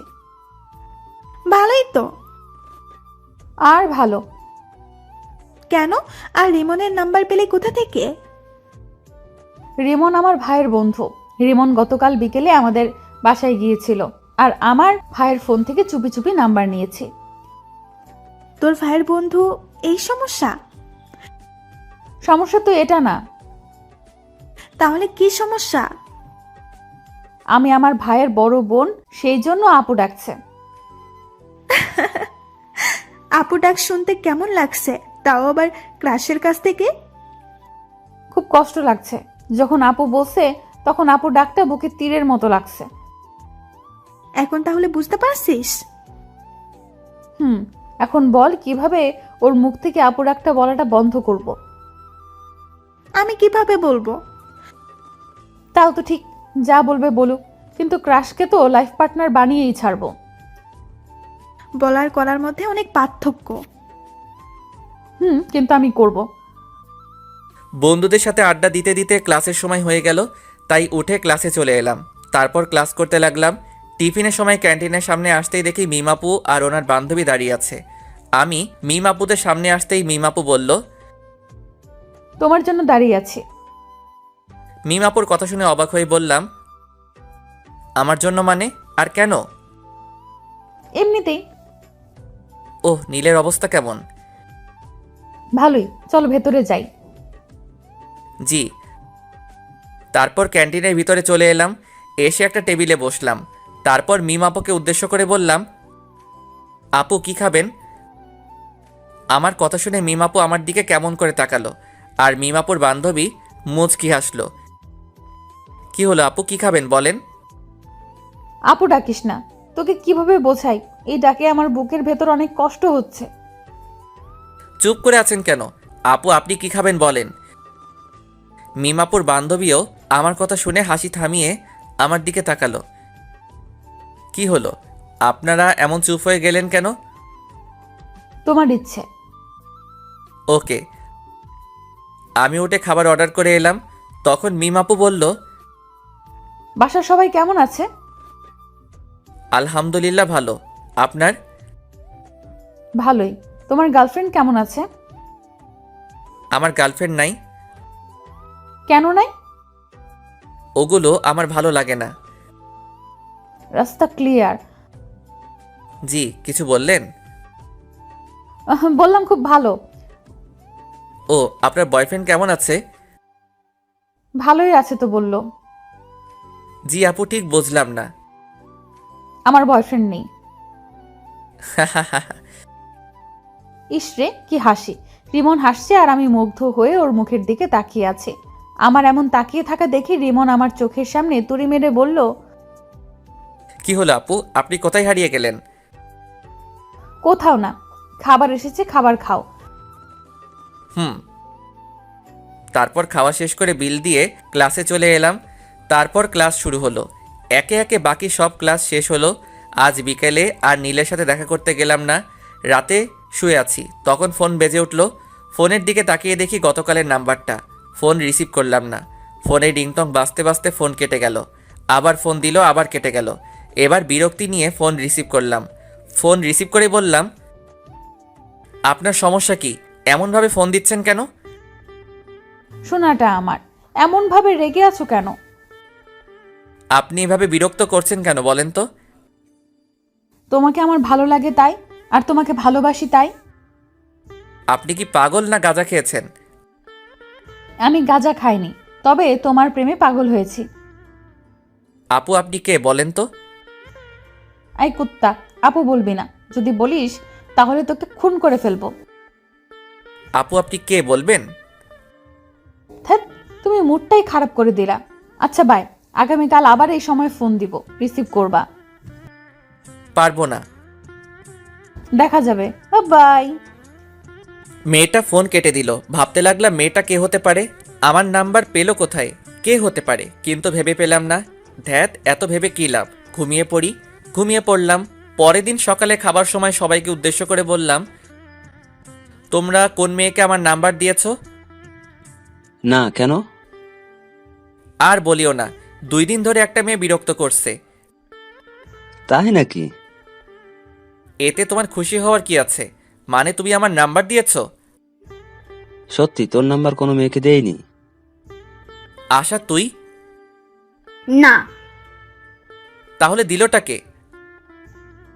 ভালোই তো। আর ভালো কেন? আর রিমনের নাম্বার পেলে কোথা থেকে? রিমন আমার ভাইয়ের বন্ধু। রিমন গতকাল বিকেলে আমাদের বাসায় গিয়েছিল, আর আমার ভাইয়ের ফোন থেকে চুপি চুপি নাম্বার নিয়েছি। তোর ভাইয়ের বন্ধু এই সমস্যা? সমস্যা তো এটা না। তাহলে কি সমস্যা? আমি আমার ভাইয়ের বড় বোন, সেই জন্য আপু ডাকছে। আপু ডাক শুনতে কেমন লাগছে? তাও আবার ক্রাশের কাছ থেকে। খুব কষ্ট লাগছে। যখন আপু বলছে তখন আপু ডাকটা বুকে তীরের মতো লাগছে। এখন তাহলে বুঝতে পারছিস? এখন বল কিভাবে ওর মুখ থেকে আপু ডাকটা বলাটা বন্ধ করব। আমি কিভাবে বলবো? তাও তো ঠিক, যা বলবে বলুক, কিন্তু ক্রাশকে তো লাইফ পার্টনার বানিয়েই ছাড়বো। বলার করার মধ্যে অনেক পার্থক্য। কিন্তু আমি করব। বন্ধুদের সাথে আড্ডা দিতে দিতে ক্লাসের সময় হয়ে গেল, তাই উঠে ক্লাসে চলে এলাম। তারপর ক্লাস করতে লাগলাম। টিফিনের সময় ক্যান্টিনের সামনে আসতেই দেখি মিমাপু আর ওনার বান্ধবী দাঁড়িয়ে আছে। আমি মিমাপুদের সামনে আসতেই মিমাপু বলল, তোমার জন্য দাঁড়িয়ে আছি। মিমাপুর কথা শুনে অবাক হয়ে বললাম, আমার জন্য মানে? আর কেন? এমনিতেই। ওহ, নীলের অবস্থা কেমন? ভালোই, চলো ভেতরে যাই। জি। তারপর ক্যান্টিনের ভিতরে চলে এলাম। এসে একটা টেবিলে বসলাম। তারপর মিমাপুকে উদ্দেশ্য করে বললাম, আপু কি খাবেন? আমার কথা শুনে মিমাপু আমার দিকে কেমন করে তাকালো, আর মিমাপুর বান্ধবী মুচকি হাসলো। কি হলো আপু, কি খাবেন বলেন? আপু ডাকিস না, তোকে কিভাবে বোঝাই? এই ডাকে আমার বুকের ভেতর অনেক কষ্ট হচ্ছে। চুপ করে আছেন কেন? আপু আপনি কি খাবেন বলেন? মিমাপুর বান্ধবীও আমার কথা শুনে হাসি থামিয়ে আমার দিকে তাকালো। কি হলো, আপনারা এমন চুপ হয়ে গেলেন কেন? তোমার ইচ্ছে। ওকে। আমি উঠে খাবার অর্ডার করে এলাম। তখন মিমাপু বলল, বাসার সবাই কেমন আছে? আলহামদুলিল্লাহ ভালো। আপনার? ভালোই। তোমার গার্লফ্রেন্ড কেমন আছে? আমার গার্লফ্রেন্ড নাই। কেন নাই? ওগুলো আমার ভালো লাগে না। রাস্তা ক্লিয়ার। জি, কিছু বললেন? বললাম খুব ভালো। ও, আপনার বয়ফ্রেন্ড কেমন আছে? ভালোই আছে তো বললো। জি আপু, ঠিক বুঝলাম না। আমার বয়ফ্রেন্ড নেই। ইসরে কি হাসি! রিমন হাসছে আর আমি মুগ্ধ হয়ে ওর মুখের দিকে তাকিয়ে আছি। আমার এমন তাকিয়ে থাকা দেখে রিমন আমার চোখের সামনে তুড়ি মেরে বলল, কি হলো আপু, আপনি কোথায় হারিয়ে গেলেন? কোথাও না, খাবার এসেছে, খাবার খাও। তারপর খাওয়া শেষ করে বিল দিয়ে ক্লাসে চলে এলাম। তারপর ক্লাস শুরু হলো। একে একে বাকি সব ক্লাস শেষ হলো। আজ বিকেলে আর নীলের সাথে দেখা করতে গেলাম না। রাতে শুয়ে আছি, তখন ফোন বেজে উঠল। ফোনের দিকে তাকিয়ে দেখি গতকালের নাম্বারটা। ফোন রিসিভ করলাম না। ফোনে রিংটং বাজতে বাজতে ফোন কেটে গেল। আবার ফোন দিল, আবার কেটে গেল। এবার বিরক্তি নিয়ে ফোন রিসিভ করলাম। ফোন রিসিভ করে বললাম, আপনার সমস্যা কি? এমনভাবে ফোন দিচ্ছেন কেন? শোনাটা আমার, এমন ভাবে রেগে আছো কেন? আপনি এভাবে বিরক্ত করছেন কেন বলেন তো? তোমাকে আমার ভালো লাগে তাই, আর তোমাকে ভালোবাসি তাই। আপনি কি পাগল না গাঁজা খেয়েছেন? আমি গাঁজা খাইনি, তবে তোমার প্রেমে পাগল হয়েছি। আপু আপনি কে বলেন তো? আই কুত্তা, আপু বলবি না। যদি বলিস তাহলে তোকে খুন করে ফেলবো। আপু আপনি কে বলবেন? ধ্যাৎ, তুমি মুডটাই খারাপ করে দিলা। আচ্ছা বাই, আগামীকাল আবার এই সময় ফোন দিব, রিসিভ করবা। পারবো না। দেখা যাবে। বাই। মেয়েটা ফোন কেটে দিল। ভাবতে লাগলাম মেয়েটা কে হতে পারে, আমার নাম্বার পেলো কোথায়, কে হতে পারে, কিন্তু ভেবে পেলাম না। ধ্যাত, এত ভেবে কী লাভ, ঘুমিয়ে পড়ি। ঘুমিয়ে পড়লাম। পরের দিন সকালে খাবার সময় সবাইকে উদ্দেশ্য করে বললাম, তোমরা কোন মেয়েকে আমার নাম্বার দিয়েছো? না, কেন? আর বলিও না, 2 দিন ধরে একটা মেয়ে বিরক্ত করছে। তাই নাকি? এতে তোমার খুশি হওয়ার কি আছে? মানে তুমি আমার নাম্বার দিয়েছো? সত্যি তোর নাম্বার কোনো মেয়েকে দেয়নি? আশা তুই? না। তাহলে দিলটাকে?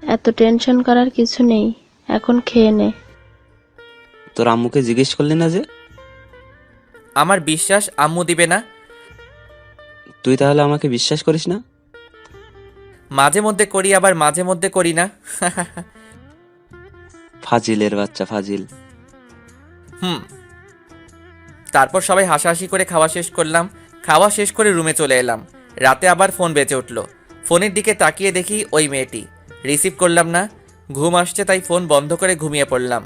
এত টেনশন করার কিছু নেই, এখন খেয়ে নে। তোর আম্মুকে জিজ্ঞেস করলি না যে? আমার বিশ্বাস আম্মু দিবে না। তুই তাহলে আমাকে বিশ্বাস করিস না? মাঝে মধ্যে করি, আবার মাঝে মধ্যে করি না। ফাজিলের বাচ্চা, ফাজিল। তারপর সবাই হাসাহাসি করে খাওয়া শেষ করলাম। খাওয়া শেষ করে রুমে চলে এলাম। রাতে আবার ফোন বেজে উঠল। ফোনের দিকে তাকিয়ে দেখি ওই মেয়েটি। রিসিভ করলাম না, ঘুম আসছে তাই ফোন বন্ধ করে ঘুমিয়ে পড়লাম।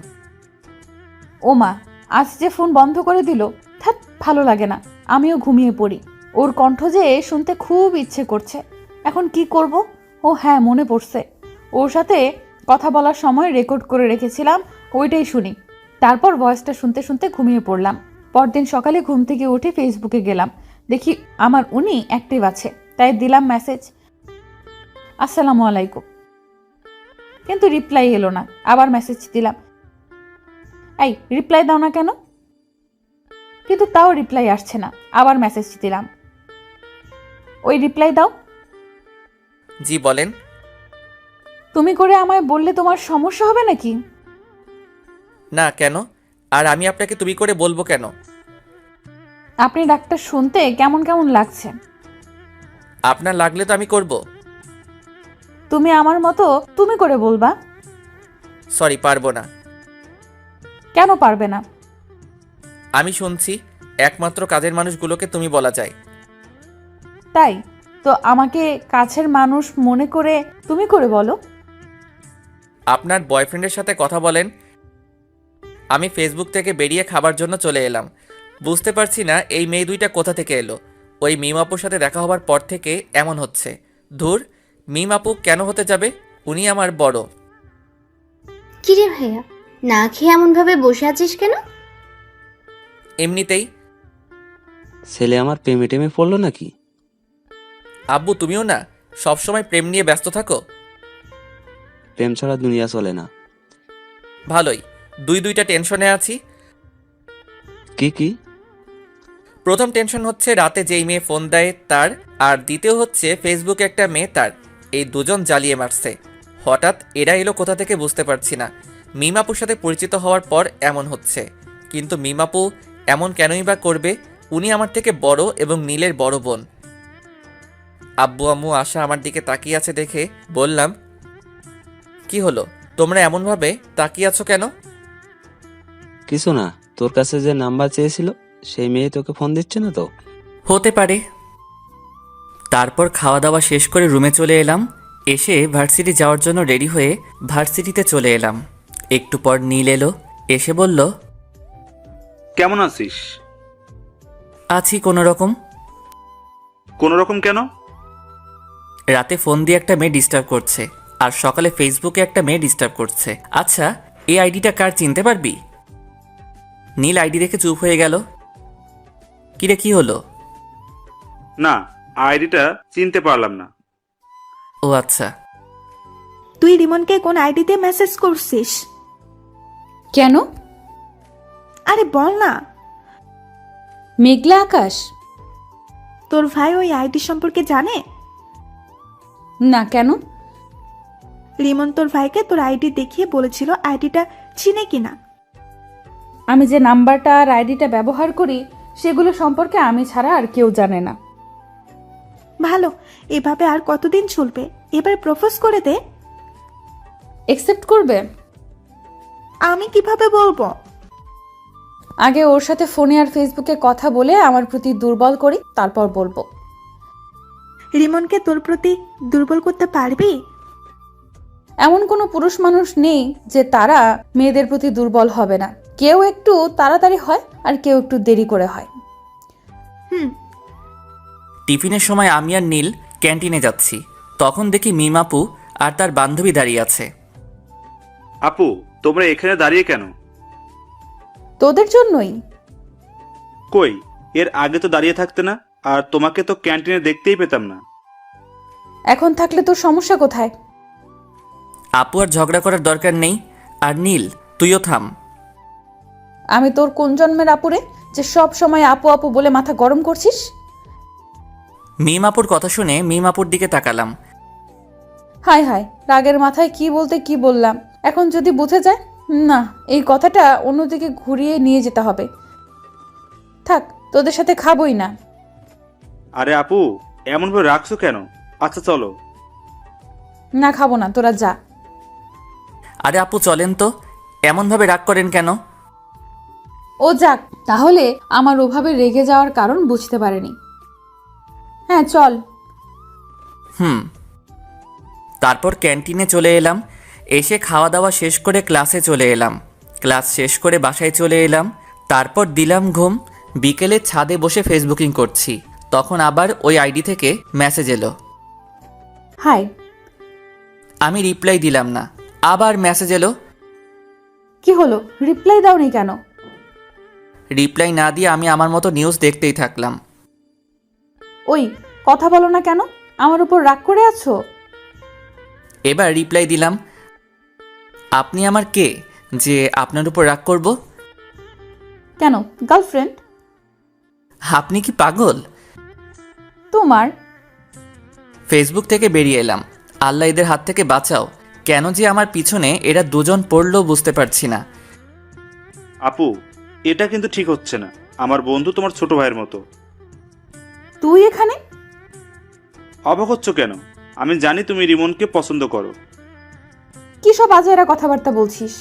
ও মা, আজ যে ফোন বন্ধ করে দিল। থাক, ভালো লাগে না, আমিও ঘুমিয়ে পড়ি। ওর কণ্ঠ যে শুনতে খুব ইচ্ছে করছে। এখন কি করব? ও হ্যাঁ, মনে পড়ছে, ওর সাথে কথা বলার সময় রেকর্ড করে রেখেছিলাম, ওইটাই শুনি। তারপর ভয়েসটা শুনতে শুনতে ঘুমিয়ে পড়লাম। পরদিন সকালে ঘুম থেকে উঠে ফেসবুকে গেলাম, দেখি আমার উনি অ্যাক্টিভ আছে, তাই দিলাম মেসেজ, আসসালামু আলাইকুম। কিন্তু রিপ্লাই এলো না। আবার মেসেজ দিলাম, এই রিপ্লাই দাও না কেন? কিন্তু তাও রিপ্লাই আসছে না। আবার মেসেজ দিলাম, ওই রিপ্লাই দাও। জি বলেন। তুমি করে আমায় বললে তোমার সমস্যা হবে নাকি? না, কেন? আর আমি আপনাকে তুমি করে বলবো কেন? আপনি ডাক্তার শুনতে কেমন কেমন লাগছে। আপনার লাগলে তো আমি করব। তুমি আমার মতো তুমি করে বলবা। সরি, পারবো না। কেন পারবে না? আমি শুনছি একমাত্র কাজের মানুষগুলোকে তুমি বলা যায়। তাই তো আমাকে কাছের মানুষ মনে করে তুমি করে বলো। আপনার বয়ফ্রেন্ডের সাথে কথা বলেন। আমি ফেসবুক থেকে বেরিয়ে খাবার জন্য চলে এলাম। বুঝতে পারছি না এই মেয়ে দুইটা কোথা থেকে এলো। ওই মিম আপুর সাথে দেখা হবার পর থেকে এমন হচ্ছে। ধুর, মিম আপু কেন হতে যাবে? উনি আমার বড়। কিরে ভাইয়া, না খেয়ে এমন ভাবে বসে আছিস কেন? এমনিতেই। ছেলে আমার প্রেমে টেমে পড়লো নাকি? আব্বু তুমিও না সবসময় প্রেম নিয়ে ব্যস্ত থাকো। প্রেম ছাড়া দুনিয়া চলে না। ভালোই, দুইটা টেনশনে আছি। কি কি? প্রথম টেনশন হচ্ছে রাতে যেই মেয়ে ফোন দেয় তার, আর দ্বিতীয় হচ্ছে ফেসবুকে একটা মেয়ে তার। এই দুজন জ্বালিয়ে মারছে। হঠাৎ এরা এলো কোথা থেকে বুঝতে পারছি না। মিমাপুর সাথে পরিচিত হওয়ার পর এমন হচ্ছে, কিন্তু মিমাপু এমন কেনই বা করবে? উনি আমার থেকে বড় এবং নীলের বড় বোন। আব্বু আম্মু আশা আমার দিকে তাকিয়ে আছে দেখে বললাম, কি হলো, তোমরা এমনভাবে তাকিয়ে আছো কেন? কিছু না, তোর কাছে যে নাম্বার চেয়েছিল সেই মেয়ে তোকে ফোন দিচ্ছে না তো? হতে পারে। তারপর খাওয়া দাওয়া শেষ করে রুমে চলে এলাম। এসে ভার্সিটি যাওয়ার জন্য রেডি হয়ে ভার্সিটিতে চলে এলাম। একটু পর নীল এলো, এসে বলল, কেমন আছিস? আছি কোনো রকম। কোনো রকম কেন? রাতে ফোন দিয়ে একটা মেয়ে ডিস্টার্ব করছে, আর সকালে ফেসবুকে একটা মেয়ে ডিস্টার্ব করছে। আচ্ছা, এই আইডিটা কার চিনতে পারবি? নীল আইডি দেখে চুপ হয়ে গেল। কিরে, কি হলো? না, আইডিটা চিনতে পারলাম না। ও আচ্ছা। তুই রিমনকে কোন আইডি দিয়ে মেসেজ করছিস? কেন? আরে বল না। মেঘলা আকাশ? তোর ভাই ওই আইডি সম্পর্কে জানে? না, কেন? রিমন তোর ভাইকে তোর আইডি দেখিয়ে বলেছিল আইডিটা চিনে কিনা। আমি যে নাম্বারটা আর আইডিটা ব্যবহার করি সেগুলো সম্পর্কে আমি ছাড়া আর কেউ জানে না। ভালো, এভাবে আর কতদিন চলবে? এবার প্রপোজ করে দে। একসেপ্ট করবে? আমি কিভাবে বলবো? আগে ওর সাথে ফোনে আর ফেসবুকে কথা বলে আমার প্রতি দুর্বল করি, তারপর বলবো। রিমনকে তোর প্রতি দুর্বল করতে পারবি? এমন কোনো পুরুষ মানুষ নেই যে তারা মেয়েদের প্রতি দুর্বল হবে না। কেউ একটু তাড়াতাড়ি হয় আর কেউ একটু দেরি করে হয়। টিফিনের সময় আমি আর নীল ক্যান্টিনে যাচ্ছি। তখন দেখি মিমাপু আর তার বান্ধবী দাঁড়িয়ে আছে। আপু, তোমরা এখানে দাঁড়িয়ে কেন? তোদের জন্যই। কই, এর আগে তো দাঁড়িয়ে থাকতে না, আর তোমাকে তো ক্যান্টিনে দেখতেই পেতাম না। এখন থাকলে তোর সমস্যা কোথায়? আপু আর ঝগড়া করার দরকার নেই। আর নীল, তুইও থাম। আমি তোর কোন জন্মের আপুরে যে সব সময় আপু আপু বলে মাথা গরম করছিস? মিমাপুর কথা শুনে মিমাপুর দিকে তাকালাম। হায় হায়, রাগের মাথায় কি বলতে কি বললাম। এখন যদি বুঝে যায়, না, এই কথাটা অন্যদিকে ঘুরিয়ে নিয়ে যেতে হবে। থাক, তোদের সাথে খাবই না। আরে আপু, এমনভাবে রাখছো কেন? আচ্ছা চলো। না, খাবো না, তোরা যা। আরে আপু চলেন তো, এমনভাবে রাগ করেন কেন? ও যাক, তাহলে আমার ওভাবে রেগে যাওয়ার কারণ বুঝতে পারেনি। হ্যাঁ চল। তারপর ক্যান্টিনে চলে এলাম। এসে খাওয়া দাওয়া শেষ করে ক্লাসে চলে এলাম। ক্লাস শেষ করে বাসায় চলে এলাম। তারপর দিলাম ঘুম। বিকেলে ছাদে বসে ফেসবুকিং করছি, তখন আবার ওই আইডি থেকে মেসেজ এলো। হাই। আমি রিপ্লাই দিলাম না। আবার মেসেজ এলো। কি হলো, রিপ্লাই দাওনি কেন? রিপ্লাই না দিয়ে আমি আমার মতো নিউজ দেখতেই থাকলাম। ওই, কথা বলো না কেন? আমার উপর রাগ করে আছো? এবার রিপ্লাই দিলাম, আপনি আমার কে যে আপনার উপর রাগ করব? কেন, গার্লফ্রেন্ড? আপনি কি পাগল? তোমার? ফেসবুক থেকে বেরিয়ে এলাম। আল্লাহ এদের হাত থেকে বাঁচাও। কেন যে আমার পিছনে এরা দুজন পড়লো বুঝতে পারছি না। আপু, এটা কিন্তু ঠিক হচ্ছে না। আমার বন্ধু তোমার ছোট ভাইয়ের মতো। তুই এখানে? অবাক হচ্ছ কেন? আমি জানি তুমি রিমনকে পছন্দ করো। কি সব আজাইরা কথাবার্তা বলছিস?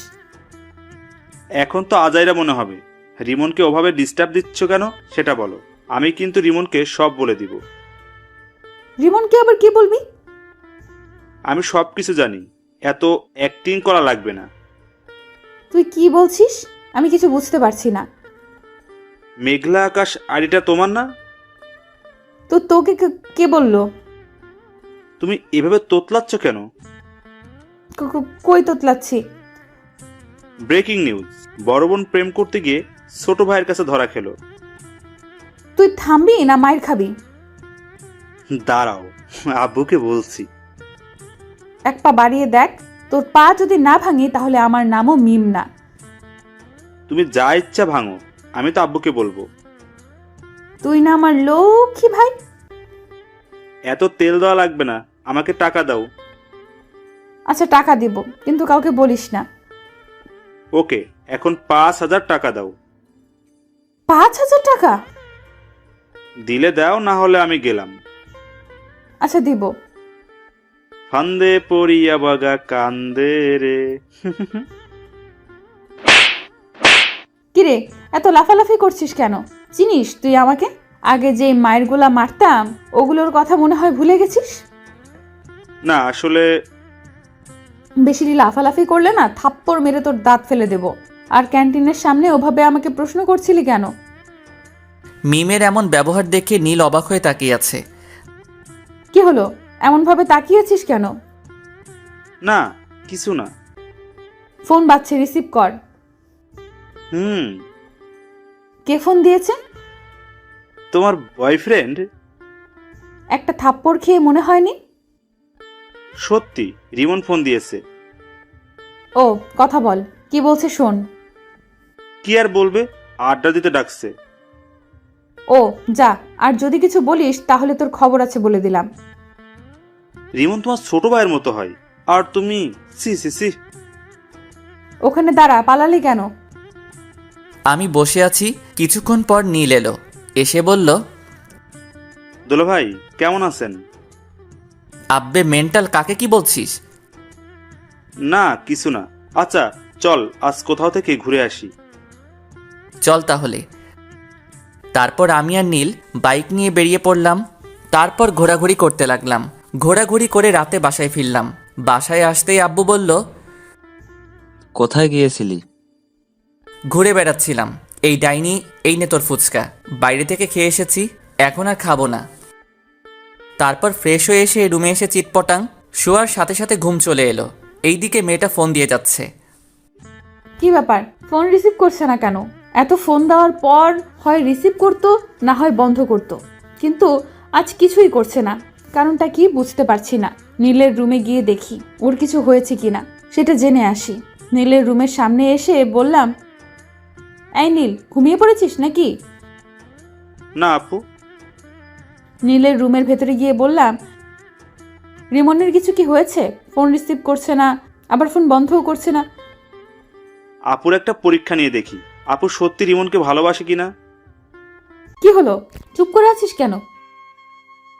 এখন তো আজাইরা মনে হবে। রিমনকে ওভাবে ডিস্টার্ব দিচ্ছ কেন সেটা বলো। আমি কিন্তু রিমনকে সব বলে দিব। রিমনকে আবার কি বলবি? আমি সব কিছু জানি, এত অ্যাক্টিং করা লাগবে না। তুই কি বলছিস? আমি কিছু বুঝতে পারছি না। মেঘলা আকাশ আইডিটা তোমার না? তো তোকে কে বললো? তুমি এভাবে তোতলাচ্ছ কেন? কই তোতলাচ্ছি? ব্রেকিং নিউজ, বড় বোন প্রেম করতে গিয়ে ছোট ভাইয়ের কাছে ধরা খেলো। তুই থামবি না মায়ের খাবি? দাঁড়াও, আব্বুকে বলছি। এক পা বাড়িয়ে দেখ, তোর পা যদি না ভাঙি তাহলে আমার নামও মিম না। তুমি যা ইচ্ছা ভাঙো, আমি তো আব্বুকে বলবো। তুই না আমার লক্ষ্মী ভাই? এত তেল দেওয়া লাগবে না, আমাকে টাকা দাও। আচ্ছা টাকা দিব, কিন্তু কাউকে বলিস না। ওকে, এখন 5,000 টাকা দাও। 5,000 টাকা? দিলে দাও, না হলে আমি গেলাম। আচ্ছা দিব। ফান্দে পড়িয়া বাগা কান্দে রে। কিরে, এত লাফালাফি করছিস কেন? চিনিস তুই আমাকে? আগে যে মায়ের গোলা মারতাম ওগুলোর কথা মনে হয় ভুলে গেছিস? না আসলে বেশি লাফালাফি করলে না থাপ্পড় মেরে তোর দাঁত ফেলে দেব। আর ক্যান্টিনের সামনে ওভাবে আমাকে প্রশ্ন করছিলি কেন? মিমের এমন ব্যবহার দেখে নীল অবাক হয়ে তাকিয়ে আছে। কি হলো, এমন ভাবে তাকিয়েছিস কেন? না, কিছু না। ফোন বাজছে, রিসিভ কর। কে ফোন দিয়েছে? তোমার বয়ফ্রেন্ড। একটা থাপ্পড় খেয়ে মনে হয়নি? সত্যি, রিমন ফোন দিয়েছে। ও, কথা বল, কি বলছে শোন। কি আর বলবে, আড্ডা দিতে ডাকছে। ও যা, আর যদি কিছু বলিস তাহলে তোর খবর আছে বলে দিলাম। রিমন তোমার ছোট ভাইয়ের মতো হয়, আর তুমি সি সি সি। ওখানে দাঁড়া, পালালি কেন? আমি বসে আছি। কিছুক্ষণ পর নীল এলো। এসে বলল, দুলা ভাই কেমন আছেন? আব্বে মেন্টাল, কাকে কি বলছিস? না কিছু না। আচ্ছা চল আজ কোথাও থেকে ঘুরে আসি। চল তাহলে। তারপর আমি আর নীল বাইক নিয়ে বেরিয়ে পড়লাম। তারপর ঘোরাঘুরি করতে লাগলাম। ঘোরাঘুরি করে রাতে বাসায় ফিরলাম। বাসায় আসতেই আব্বু বলল, কোথায় গিয়েছিলি? ঘুরে বেড়াচ্ছিলাম। এই ডাইনি, এই নে তোর ফুচকা। বাইরে থেকে খেয়ে এসেছি, এখন আর খাবো না। তারপর ফ্রেশ হয়ে এসে রুমে এসে চিটপটাং। শোয়ার সাথে সাথে ঘুম চলে এলো। এইদিকে মেয়েটা ফোন দিয়ে যাচ্ছে। কি ব্যাপার, ফোন রিসিভ করছে না কেন? এত ফোন দেওয়ার পর হয় রিসিভ করতো, না হয় বন্ধ করতো, কিন্তু আজ কিছুই করছে না। কারণটা কি বুঝতে পারছি না। নীলের রুমে গিয়ে দেখি ওর কিছু হয়েছে কিনা, সেটা জেনে আসি। নীলের রুমের সামনে এসে বললাম, এই নীল, ঘুমিয়ে পড়েছিস নাকি? না আপু। নীলের রুমের ভেতরে গিয়ে বললাম, রিমনের কিছু কি হয়েছে? ফোন রিসিভ করছে না, আবার ফোন বন্ধও করছে না। আপুর একটা পরীক্ষা নিয়ে দেখি, আপু সত্যি রিমনকে ভালোবাসে কিনা। কি হলো, চুপ করে আছিস কেন?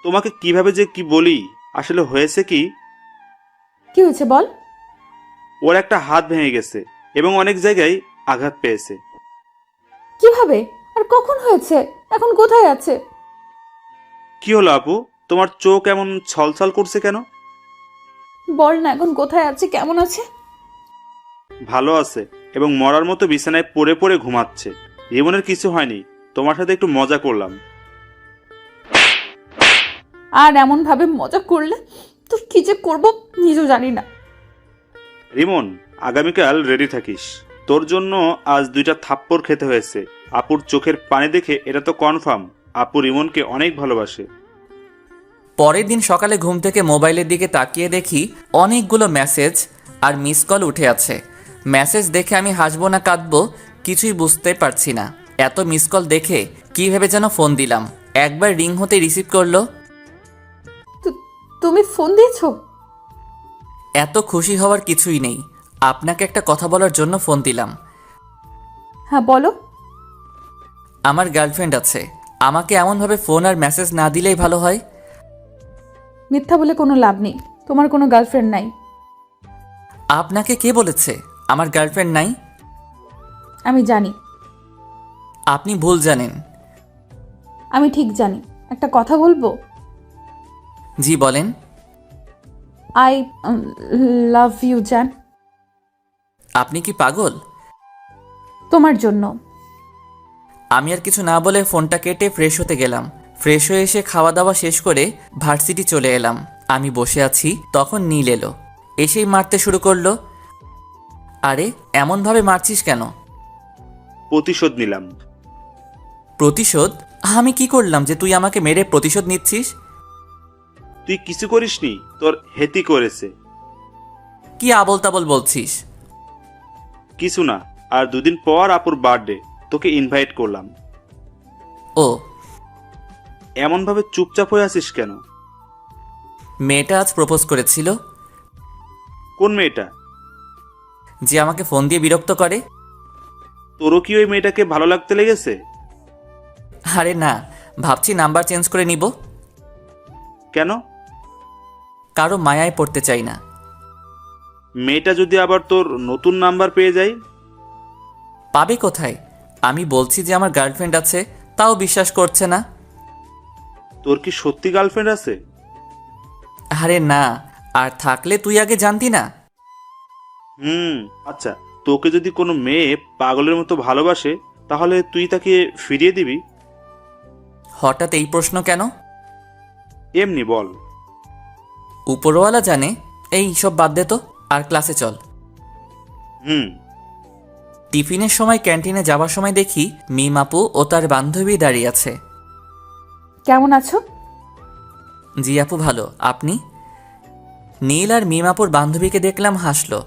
তোমাকে কিভাবে যে কি বলি, আসলে হয়েছে কি, কি হয়েছে বল। ওর একটা হাত ভেঙে গেছে এবং অনেক জায়গায় আঘাত পেয়েছে। কিভাবে আর কখন হয়েছে? এখন কোথায় আছে? কি হলো আপু, তোমার চোখ এমন ছলছল করছে কেন? বল না, এখন কোথায় আছে, কেমন আছে? ভালো আছে এবং মরার মতো বিছানায় পড়ে পড়ে ঘুমাচ্ছে। রিমনের কিছু হয়নি, তোমার সাথে একটু মজা করলাম। আর এমন ভাবে মজা করলে তো কি যে করবো নিজেও জানি না। রিমন, আগামীকাল রেডি থাকিস। তোর জন্য আজ 2টা থাপ্পড় খেতে হয়েছে। আপুর চোখের পানি দেখে এটা তো কনফার্ম আপু রিমনকে অনেক ভালোবাসে। পরের দিন সকালে ঘুম থেকে মোবাইলের দিকে তাকিয়ে দেখি অনেকগুলো মেসেজ আর মিস কল উঠে আছে। মেসেজ দেখে আমি হাসবো না কাঁদবো কিছুই বুঝতে পারছি না। এত মিস কল দেখে কী ভেবে যেন ফোন দিলাম। একবার রিং হতে রিসিভ করলো। তুমি ফোন দিয়েছো? এত খুশি হওয়ার কিছুই নেই, আপনাকে একটা কথা বলার জন্য ফোন দিলাম। হ্যাঁ বলো। আমার গার্লফ্রেন্ড আছে, আমাকে এমনভাবে ফোন আর মেসেজ না দিলেই ভালো হয়। মিথ্যা বলে কোনো লাভ নেই, তোমার কোনো গার্লফ্রেন্ড নাই। আপনাকে কে বলেছে আমার গার্লফ্রেন্ড নাই? আমি জানি। আপনি ভুল জানেন। আমি ঠিক জানি। একটা কথা বলবো? জি বলেন। আই লাভ ইউ জান। আপনি কি পাগল? তোমার জন্য। আমি আর কিছু না বলে ফোনটা কেটে ফ্রেশ হতে গেলাম। ফ্রেশ হয়ে এসে খাওয়া দাওয়া শেষ করে ভার্সিটি চলে এলাম। আমি বসে আছি, তখন নীল এলো। এসেই মারতে শুরু করলো। আরে এমনভাবে মারছিস কেন? প্রতিশোধ নিলাম। প্রতিশোধ? আমি কি করলাম যে তুই আমাকে মেরে প্রতিশোধ নিচ্ছিস? তুই কিছু করিসনি, তোর হেতি করেছে। কি আবল তাবল বলছিস? কিছু না, আর 2 দিন পর আপুর বার্থডে, তোকে ইনভাইট করলাম। ও, এমনভাবে চুপচাপ হয়ে আছিস কেন? মেয়েটা আজ প্রপোজ করেছিল। কোন মেয়েটা? যে আমাকে ফোন দিয়ে বিরক্ত করে। তোরও কি ওই মেয়েটাকে ভালো লাগতে লেগেছে? আরে না, ভাবছি নাম্বার চেঞ্জ করে নিব। কেন? কারো মায়ায় পড়তে চাই না। মেয়েটা যদি আবার তোর নতুন নাম্বার পেয়ে যায়? পাবে কোথায়? আমি বলছি যে আমার গার্লফ্রেন্ড আছে, তাও বিশ্বাস করছে না। তোর কি সত্যি গার্লফ্রেন্ড আছে? আরে না, আর থাকলে তুই আগে জানতি না। আচ্ছা, তোকে যদি কোনো মেয়ে পাগলের মতো ভালোবাসে তাহলে তুই তাকে ফিরিয়ে দিবি? হঠাৎ এই প্রশ্ন কেন? এমনি বল। উপরওয়ালা জানে। এই সব বাদ দে তো, আর ক্লাসে চল। টিফিনের সময় ক্যান্টিনে যাওয়ার সময় দেখি মিম আপু ও তার বান্ধবী দাঁড়িয়ে আছে। কেমন আছো? জি আপু ভালো, আপনি? নীল আর মিম আপুর বান্ধবীকে দেখলাম হাসলো।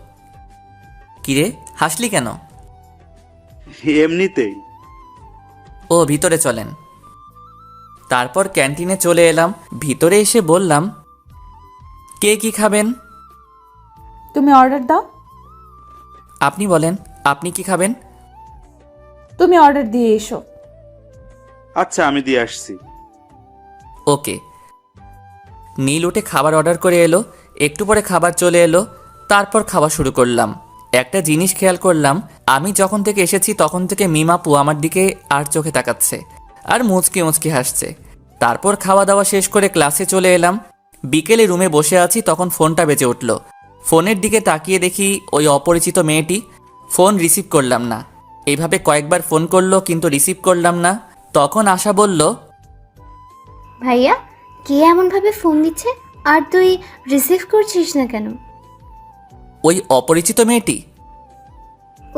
কিরে হাসলি কেন? এমনিতেই। ও ভিতরে চলেন। তারপর ক্যান্টিনে চলে এলাম। ভিতরে এসে বললাম, কে কি খাবেন? তুমি অর্ডার দাও। আপনি বলেন, আপনি কি খাবেন? তুমি অর্ডার দিয়ে এসো। আচ্ছা, আমি দিয়ে আসছি। ওকে। নীল উঠে খাবার অর্ডার করে এলো। একটু পরে খাবার চলে এলো। তারপর খাওয়া শুরু করলাম। একটা জিনিস খেয়াল করলাম, আমি যখন থেকে এসেছি তখন থেকে মিমাপু আমার দিকে আর চোখে তাকাচ্ছে আর মুচকি মুচকি হাসছে। তারপর খাওয়া দাওয়া শেষ করে ক্লাসে চলে এলাম। বিকেলে রুমে বসে আছি, তখন ফোনটা বেজে উঠল। ফোনের দিকে তাকিয়ে দেখি ওই অপরিচিত মেয়েটি। ফোন রিসিভ করলাম না। এইভাবে কয়েকবার ফোন করলো কিন্তু রিসিভ করলাম না। তখন আশা বলল, ভাইয়া, কে এমনভাবে ফোন দিচ্ছে আর তুই রিসিভ করছিস না কেন? ওই অপরিচিত মেয়েটি।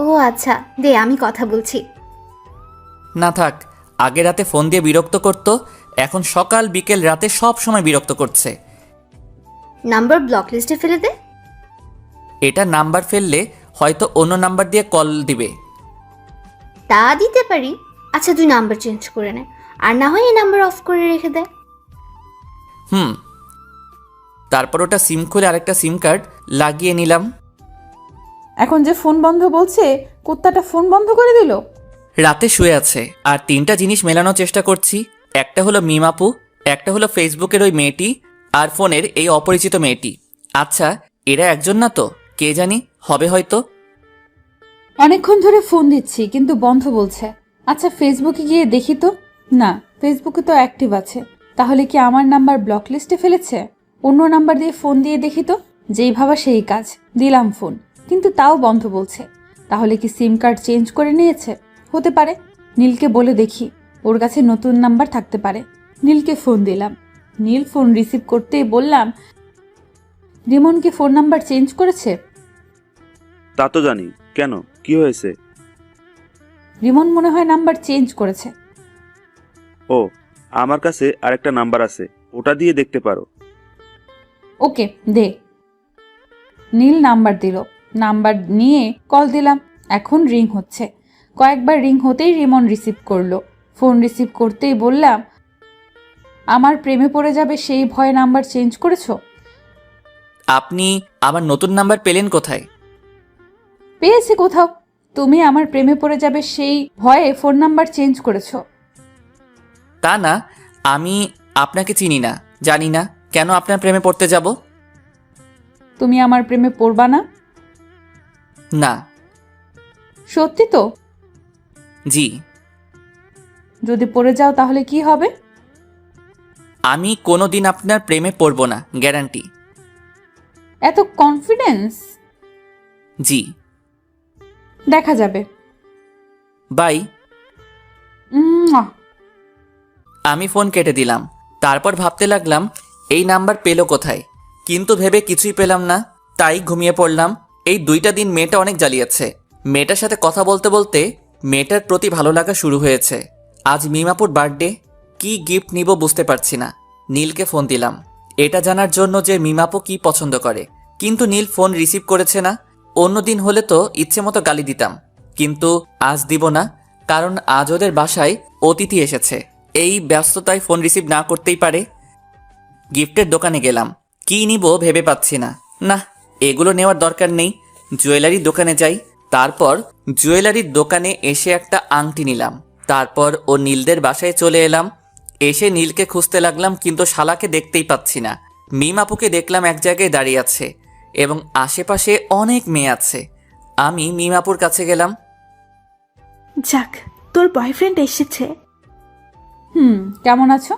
ও আচ্ছা, দে আমি কথা বলছি। না থাক, আগে রাতে ফোন দিয়ে বিরক্ত করতো, এখন সকাল বিকেল রাতে সব সময় বিরক্ত করছে। নাম্বার ব্লক লিস্টে ফেলে দে। এটা নাম্বার ফেললে হয়তো অন্য নাম্বার দিয়ে কল দিবে। তা দিতে পারি। আচ্ছা, তুই নাম্বার চেঞ্জ করে নে, আর না হয় এই নাম্বার অফ করে রেখে দে। তারপর ওটা সিম খুলে আরেকটা সিম কার্ড লাগিয়ে নিলাম। এখন যে ফোন বন্ধ বলছে, কুত্তাটা ফোন বন্ধ করে দিল। রাতে শুয়ে আছে আর 3টা জিনিস মেলানোর চেষ্টা করছি। একটা হলো মিমাপু, একটা হলো ফেসবুকের ওই মেয়েটি, আর ফোনের এই অপরিচিত মেয়েটি। আচ্ছা, এরা একজন না তো? কে জানি, হবে হয়তো। অনেকক্ষণ ধরে ফোন দিচ্ছি কিন্তু বন্ধ বলছে। আচ্ছা ফেসবুকে গিয়ে দেখি তো। না, ফেসবুকে তো অ্যাক্টিভ আছে। তাহলে কি আমার নাম্বার ব্লক লিস্টে ফেলেছে? অন্য নাম্বার দিয়ে ফোন দিয়ে দেখি তো। যেই ভাবা সেই কাজ, দিলাম ফোন, কিন্তু তাও বন্ধ বলছে। তাহলে কি সিম কার্ড চেঞ্জ করে নিয়েছে? হতে পারে। নীলকে বলে দেখি, ওর কাছে নতুন নাম্বার থাকতে পারে। নীলকে ফোন দিলাম। নীল ফোন রিসিভ করতেই বললাম, রিমন কি ফোন নাম্বার চেঞ্জ করেছে? তা তো জানি, কেন, কি হয়েছে? রিমন মনে হয় নাম্বার চেঞ্জ করেছে। ও, আমার কাছে আরেকটা নাম্বার আছে, ওটা দিয়ে দেখতে পারো। ওকে, দে। নীল নাম্বার দিল। নাম্বার নিয়ে কল দিলাম। এখন রিং হচ্ছে। কয়েকবার রিং হতেই রিমন রিসিভ করলো। ফোন রিসিভ করতেই বললাম, আমার প্রেমে পড়ে যাবে সেই ভয়ে নাম্বার চেঞ্জ করেছো? আপনি আমার নতুন নাম্বার পেলেন কোথায়? পেয়েছি কোথাও। তুমি আমার প্রেমে পড়ে যাবে সেই ভয়ে ফোন নাম্বার চেঞ্জ করেছো। তা না, আমি আপনাকে চিনি না, জানি না, কেন আপনার প্রেমে পড়তে যাব? তুমি আমার প্রেমে পড়বা না? না। সত্যি তো? জি। যদি পড়ে যাও তাহলে কি হবে? আমি কোনোদিন আপনার প্রেমে পড়ব না, গ্যারান্টি। এত কনফিডেন্স? জি। দেখা যাবে। বাই। উম্মুয়া। আমি ফোন কেটে দিলাম। তারপর ভাবতে লাগলাম এই নাম্বার পেলো কোথায়, কিন্তু ভেবে কিছুই পেলাম না। তাই ঘুমিয়ে পড়লাম। এই 2টা দিন মেয়েটা অনেক জ্বালিয়েছে। মেয়েটার সাথে কথা বলতে বলতে মেয়েটার প্রতি ভালো লাগা শুরু হয়েছে। আজ মিমাপুর বার্থডে, কি গিফট নিব বুঝতে পারছি না। নীলকে ফোন দিলাম এটা জানার জন্য যে মিমাপু কি পছন্দ করে, কিন্তু নীল ফোন রিসিভ করেছে না। অন্য দিন হলে তো ইচ্ছে মতো গালি দিতাম, কিন্তু আজ দিব না, কারণ আজ ওদের বাসায় অতিথি এসেছে। এই ব্যস্ততায় ফোন রিসিভ না করতেই পারে। গিফটের দোকানে গেলাম, কি নিব ভেবে পাচ্ছি না। না, এগুলো নেওয়ার দরকার নেই, জুয়েলারির দোকানে যাই। তারপর জুয়েলারির দোকানে এসে একটা আংটি নিলাম। তারপর ও নীলদের বাসায় চলে এলাম। এসে নীলকে খুঁজতে লাগলাম, কিন্তু শালাকে দেখতেই পাচ্ছি না। মিম আপুকে দেখলাম এক জায়গায় দাঁড়িয়ে আছে এবং আশেপাশে অনেক মেয়ে আছে। আমি মিম আপুর কাছে গেলাম। যাক, তোর বয়ফ্রেন্ড এসেছে। কেমন আছো?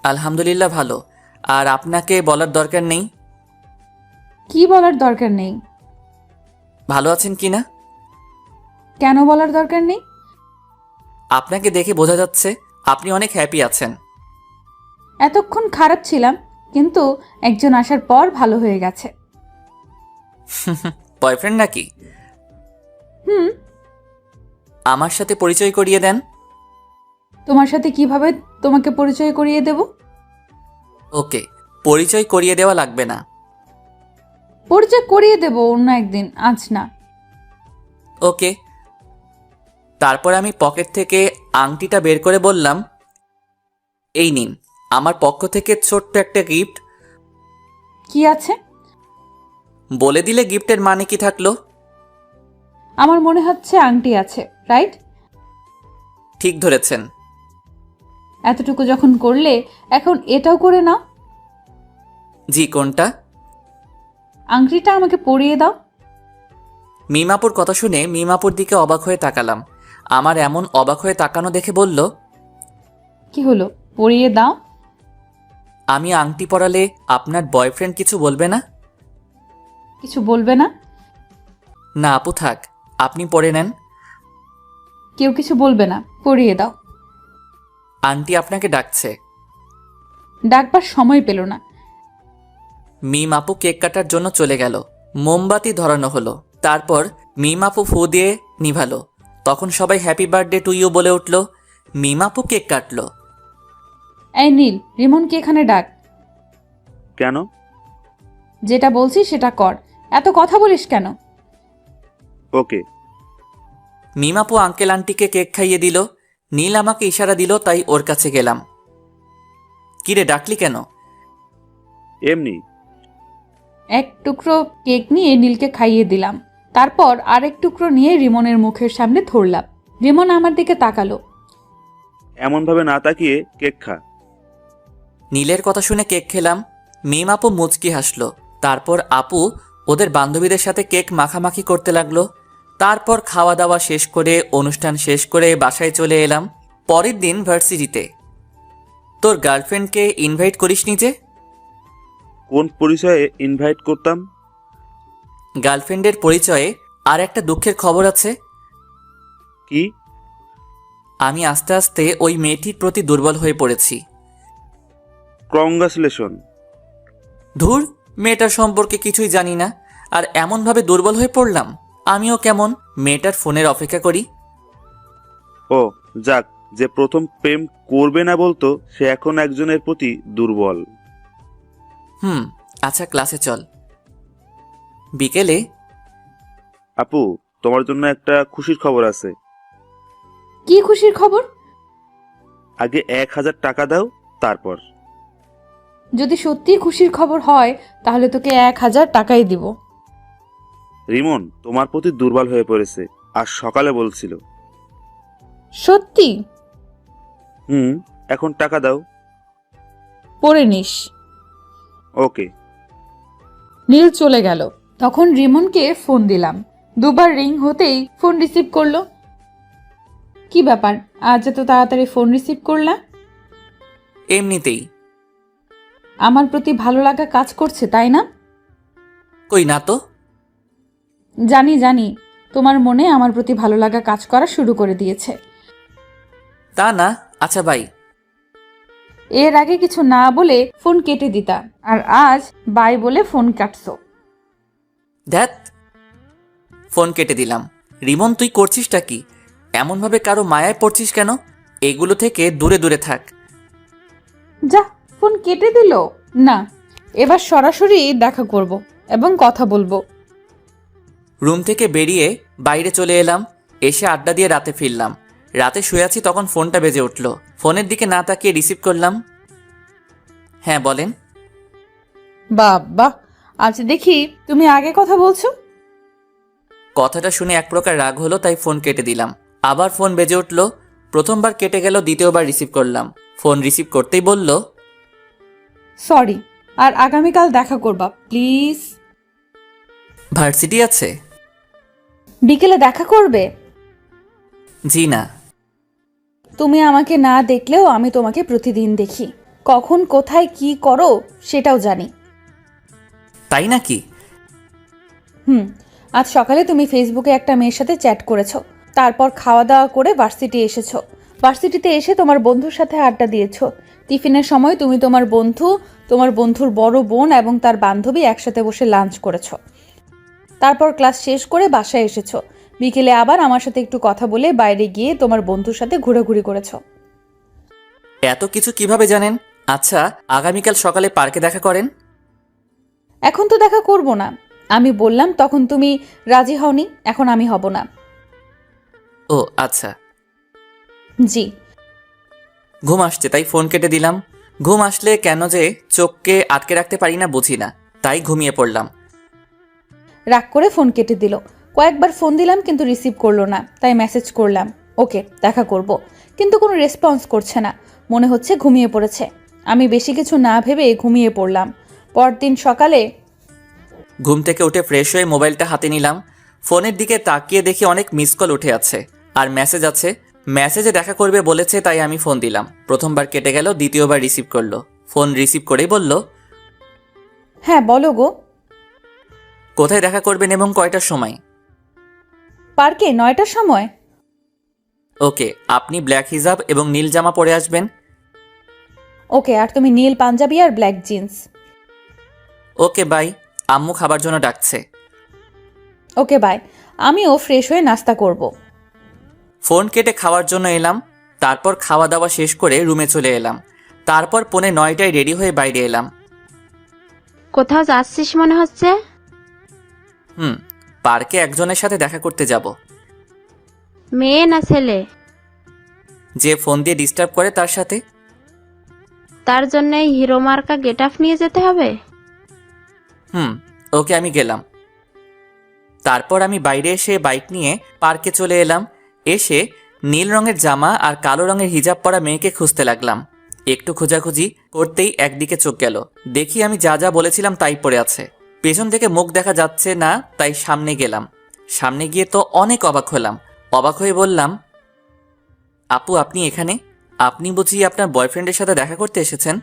আলহামদুলিল্লাহ ভালো। আর আপনাকে বলার দরকার নেই। কি বলার দরকার নেই? ভালো আছেন কি না? কেন বলার দরকার নেই? আপনাকে দেখে বোঝা যাচ্ছে আপনি অনেক হ্যাপি আছেন। এতক্ষণ খারাপ ছিলাম, কিন্তু একজন আসার পর ভালো হয়ে গেছে। বয়ফ্রেন্ড নাকি? হুম। আমার সাথে পরিচয় করিয়ে দেন। তোমার সাথে কিভাবে তোমাকে পরিচয় করিয়ে দেব? ওকে, পরিচয় করিয়ে দেওয়া লাগবে না। পরিচয় করিয়ে দেব অন্য একদিন, আজ না। ওকে। তারপর আমি পকেট থেকে আংটিটা বের করে বললাম, এই নিন আমার পক্ষ থেকে ছোট্ট একটা গিফট। কি আছে? বলে দিলে গিফটের মানে কি থাকলো? আমার মনে হচ্ছে আংটি আছে, রাইট? ঠিক ধরেছেন। এতটুকু যখন করলে, এখন এটাও করে নাও। জি, কোনটা? আংটিটা আমাকে পরিয়ে দাও। মিমাপুর কথা শুনে মিমাপুর দিকে অবাক হয়ে তাকালাম। আমার এমন অবাক হয়ে তাকানো দেখে বলল, কি হলো, পরিয়ে দাও। আমি আংটি পরালে আপনার বয়ফ্রেন্ড কিছু বলবে না? কিছু বলবে না? না আপু থাক, আপনি পরে নেন। কেউ কিছু বলবে না, পরিয়ে দাও। আন্টি আপনাকে ডাকছে। ডাকবার সময় পেল না। মিম আপু কেক কাটার জন্য চলে গেল। মোমবাতি ধরানো হলো। তারপর মিম আপু ফু দিয়ে নিভালো। তখন সবাই হ্যাপি বার্থডে টু ইউ বলে উঠল। মিম আপু কেক কাটলো। এই নীল, রিমনকে এখানে ডাক। কেন? যেটা বলছি সেটা কর, এত কথা বলিস কেন? ওকে। মিম আপু আঙ্কেল আন্টিকে কেক খাইয়ে দিল। নীল আমাকে ইশারা দিল, তাই ওর কাছে গেলাম। কিরে ডাকলি কেন? এমনি। এক টুকরো কেক নিয়ে নীলকে খাইয়ে দিলাম। তারপর আরেক টুকরো নিয়ে রিমনের মুখের সামনে ধরলাম। রিমন আমার দিকে তাকালো। এমনভাবে না তাকিয়ে কেক খা। নীলের কথা শুনে কেক খেলাম। মিম আপু মুচকি হাসলো। তারপর আপু ওদের বান্ধবীদের সাথে কেক মাখামাখি করতে লাগলো। তারপর খাওয়া দাওয়া শেষ করে অনুষ্ঠান শেষ করে বাসায় চলে এলাম। পরের দিন ভার্সিটিতে। তোর গার্লফ্রেন্ডকে ইনভাইট করিসনি যে? কোন পরিচয়ে ইনভাইট করতাম? গার্লফ্রেন্ডের পরিচয়ে আর একটা দুঃখের খবর আছে। কি? আমি আস্তে আস্তে ওই মেয়েটির প্রতি দুর্বল হয়ে পড়েছি। কংগ্রাচুলেশন। ধুর, মেয়েটার সম্পর্কে কিছুই জানি না, আর এমনভাবে দুর্বল হয়ে পড়লাম। আমিও কেমন মেয়েটার ফোনের অপেক্ষা করি। ও যাক, যে প্রথম প্রেম করবে না বলতো সে এখন একজনের প্রতি দুর্বল। আচ্ছা, ক্লাসে চল। বিকেলে। আপু, তোমার জন্য একটা খুশির খবর আছে। কি খুশির খবর? আগে 1000 টাকা দাও, তারপর। যদি সত্যি খুশির খবর হয় তাহলে তোকে 1000 টাকাই দিব। রিমন তোমার প্রতি দুর্বল হয়ে পড়েছে, আর সকালে বলছিল। সত্যি? এখন টাকা দাও। পরে নিস। ওকে। নীল চলে গেল। তখন রিমনকে ফোন দিলাম। দুবার রিং হতেই ফোন রিসিভ করলো। কি ব্যাপার, আজ এত তাড়াতাড়ি ফোন রিসিভ করলা? এমনিতেই। আমার প্রতি ভালো লাগা কাজ করছে, তাই না? কই না তো। জানি জানি, তোমার মনে আমার প্রতি ভালো লাগা কাজ করা শুরু করে দিয়েছে। তা না। আচ্ছা বাই। এর আগে কিছু না বলে ফোন কেটে দিতা, আর আজ বাই বলে ফোন কাটছো। ধ্যাত, ফোন কেটে দিলাম। রিমন, তুই করছিসটা কি? এমনভাবে কারো মায়ায় পড়ছিস কেন? এগুলো থেকে দূরে দূরে থাক। যা, ফোন কেটে দিল। না, এবার সরাসরি দেখা করব এবং কথা বলবো। রুম থেকে বেরিয়ে বাইরে চলে এলাম। এসে আড্ডা দিয়ে রাতে ফিরলাম। রাতে শুয়ে আছি, তখন ফোনটা বেজে উঠল। ফোনের দিকে না তাকিয়ে রিসিভ করলাম। হ্যাঁ বলেন। বাবা, আজ দেখি তুমি আগে কথা বলছো। কথাটা শুনে এক প্রকার রাগ হলো, তাই ফোন কেটে দিলাম। আবার ফোন বেজে উঠল। প্রথমবার কেটে গেল, দ্বিতীয়বার রিসিভ করলাম। ফোন রিসিভ করতেই বলল, সরি, আর আগামীকাল দেখা করবা প্লিজ। ভার্সিটি আছে? বিকেলে দেখা করবে? জি না। তুমি আমাকে না দেখলেও আমি তোমাকে প্রতিদিন দেখি। কখন কোথায় কি করো সেটাও জানি। তাই নাকি? আজ সকালে তুমি ফেসবুকে একটা মেয়ের সাথে চ্যাট করেছো। তারপর খাওয়া দাওয়া করে ভার্সিটি এসেছো। ভার্সিটিতে এসে তোমার বন্ধুর সাথে আড্ডা দিয়েছো। টিফিনের সময় তুমি তোমার বন্ধু, তোমার বন্ধুর বড় বোন এবং তার বান্ধবী একসাথে বসে লাঞ্চ করেছো। তারপর ক্লাস শেষ করে বাসায় এসেছো। বিকেলে আবার আমার সাথে একটু কথা বলে বাইরে গিয়ে তোমার বন্ধুর সাথে ঘোরাঘুরি করেছো। এত কিছু কিভাবে জানেন? আচ্ছা, আগামীকাল সকালে পার্কে দেখা করেন। এখন তো দেখা করব না। আমি বললাম তখন তুমি রাজি হওনি, এখন আমি হব না। ও আচ্ছা। জি। ঘুম আসছে তাই ফোন কেটে দিলাম। ঘুম আসলে কেন যে চোখকে আটকে রাখতে পারি না বুঝি না, তাই ঘুমিয়ে পড়লাম। রাগ করে ফোন কেটে দিল। কয়েকবার ফোন দিলাম কিন্তু রিসিভ করলো না, তাই মেসেজ করলাম ওকে দেখা করব, কিন্তু কোনো রেসপন্স করছে না। মনে হচ্ছে ঘুমিয়ে পড়েছে। আমি বেশি কিছু না ভেবে ঘুমিয়ে পড়লাম। পরদিন সকালে ঘুম থেকে উঠে ফ্রেশ হয়ে মোবাইলটা হাতে নিলাম। ফোনের দিকে তাকিয়ে দেখি অনেক মিস কল উঠে আছে আর মেসেজ আছে। মেসেজে দেখা করবে বলেছে, তাই আমি ফোন দিলাম। প্রথমবার কেটে গেল, দ্বিতীয়বার রিসিভ করলো। ফোন রিসিভ করেই বলল, হ্যাঁ বলো গো। কোথায় দেখা করবেন এবং কয়টার সময়? পার্কে 9টার সময়। ওকে, আপনি ব্ল্যাক হিজাব এবং নীল জামা পরে আসবেন। ওকে, আর তুমি নীল পাঞ্জাবি আর ব্ল্যাক জিন্স। Okay bye. আম্মু খাবার জন্য ডাকছে। Okay bye. আমিও ফ্রেশ হয়ে নাস্তা করব। ফোন কেটে খাওয়ার জন্য এলাম। তারপর খাওয়া দাওয়া শেষ করে রুমে চলে এলাম। তারপর 9:45 রেডি হয়ে বাইরে এলাম। কোথাও যাচ্ছিস মনে হচ্ছে? পার্কে একজনের সাথে দেখা করতে যাব। মেয়ে না ছেলে? যে ফোন দিয়ে ডিস্টার্ব করে তার সাথে। তার জন্য এই হিরো মার্কা গেট আপ নিয়ে যেতে হবে? ওকে, আমি গেলাম। তারপর আমি বাইরে এসে বাইক নিয়ে পার্কে চলে এলাম। এসে নীল রঙের জামা আর কালো রঙের হিজাব পরা মেয়েকে খুঁজতে লাগলাম। একটু খোঁজাখুঁজি করতেই একদিকে চোখ গেল। দেখি আমি যা যা বলেছিলাম তাই পড়ে আছে। পেছন থেকে মুখ দেখা যাচ্ছে না, তাই সামনে গেলাম। সামনে গিয়ে তো অনেক অবাক হলাম। অবাক হয়ে বললাম, আপু আপনি এখানে? আপনি বুঝি আপনার বয়ফ্রেন্ডের সাথে দেখা করতে এসেছেন?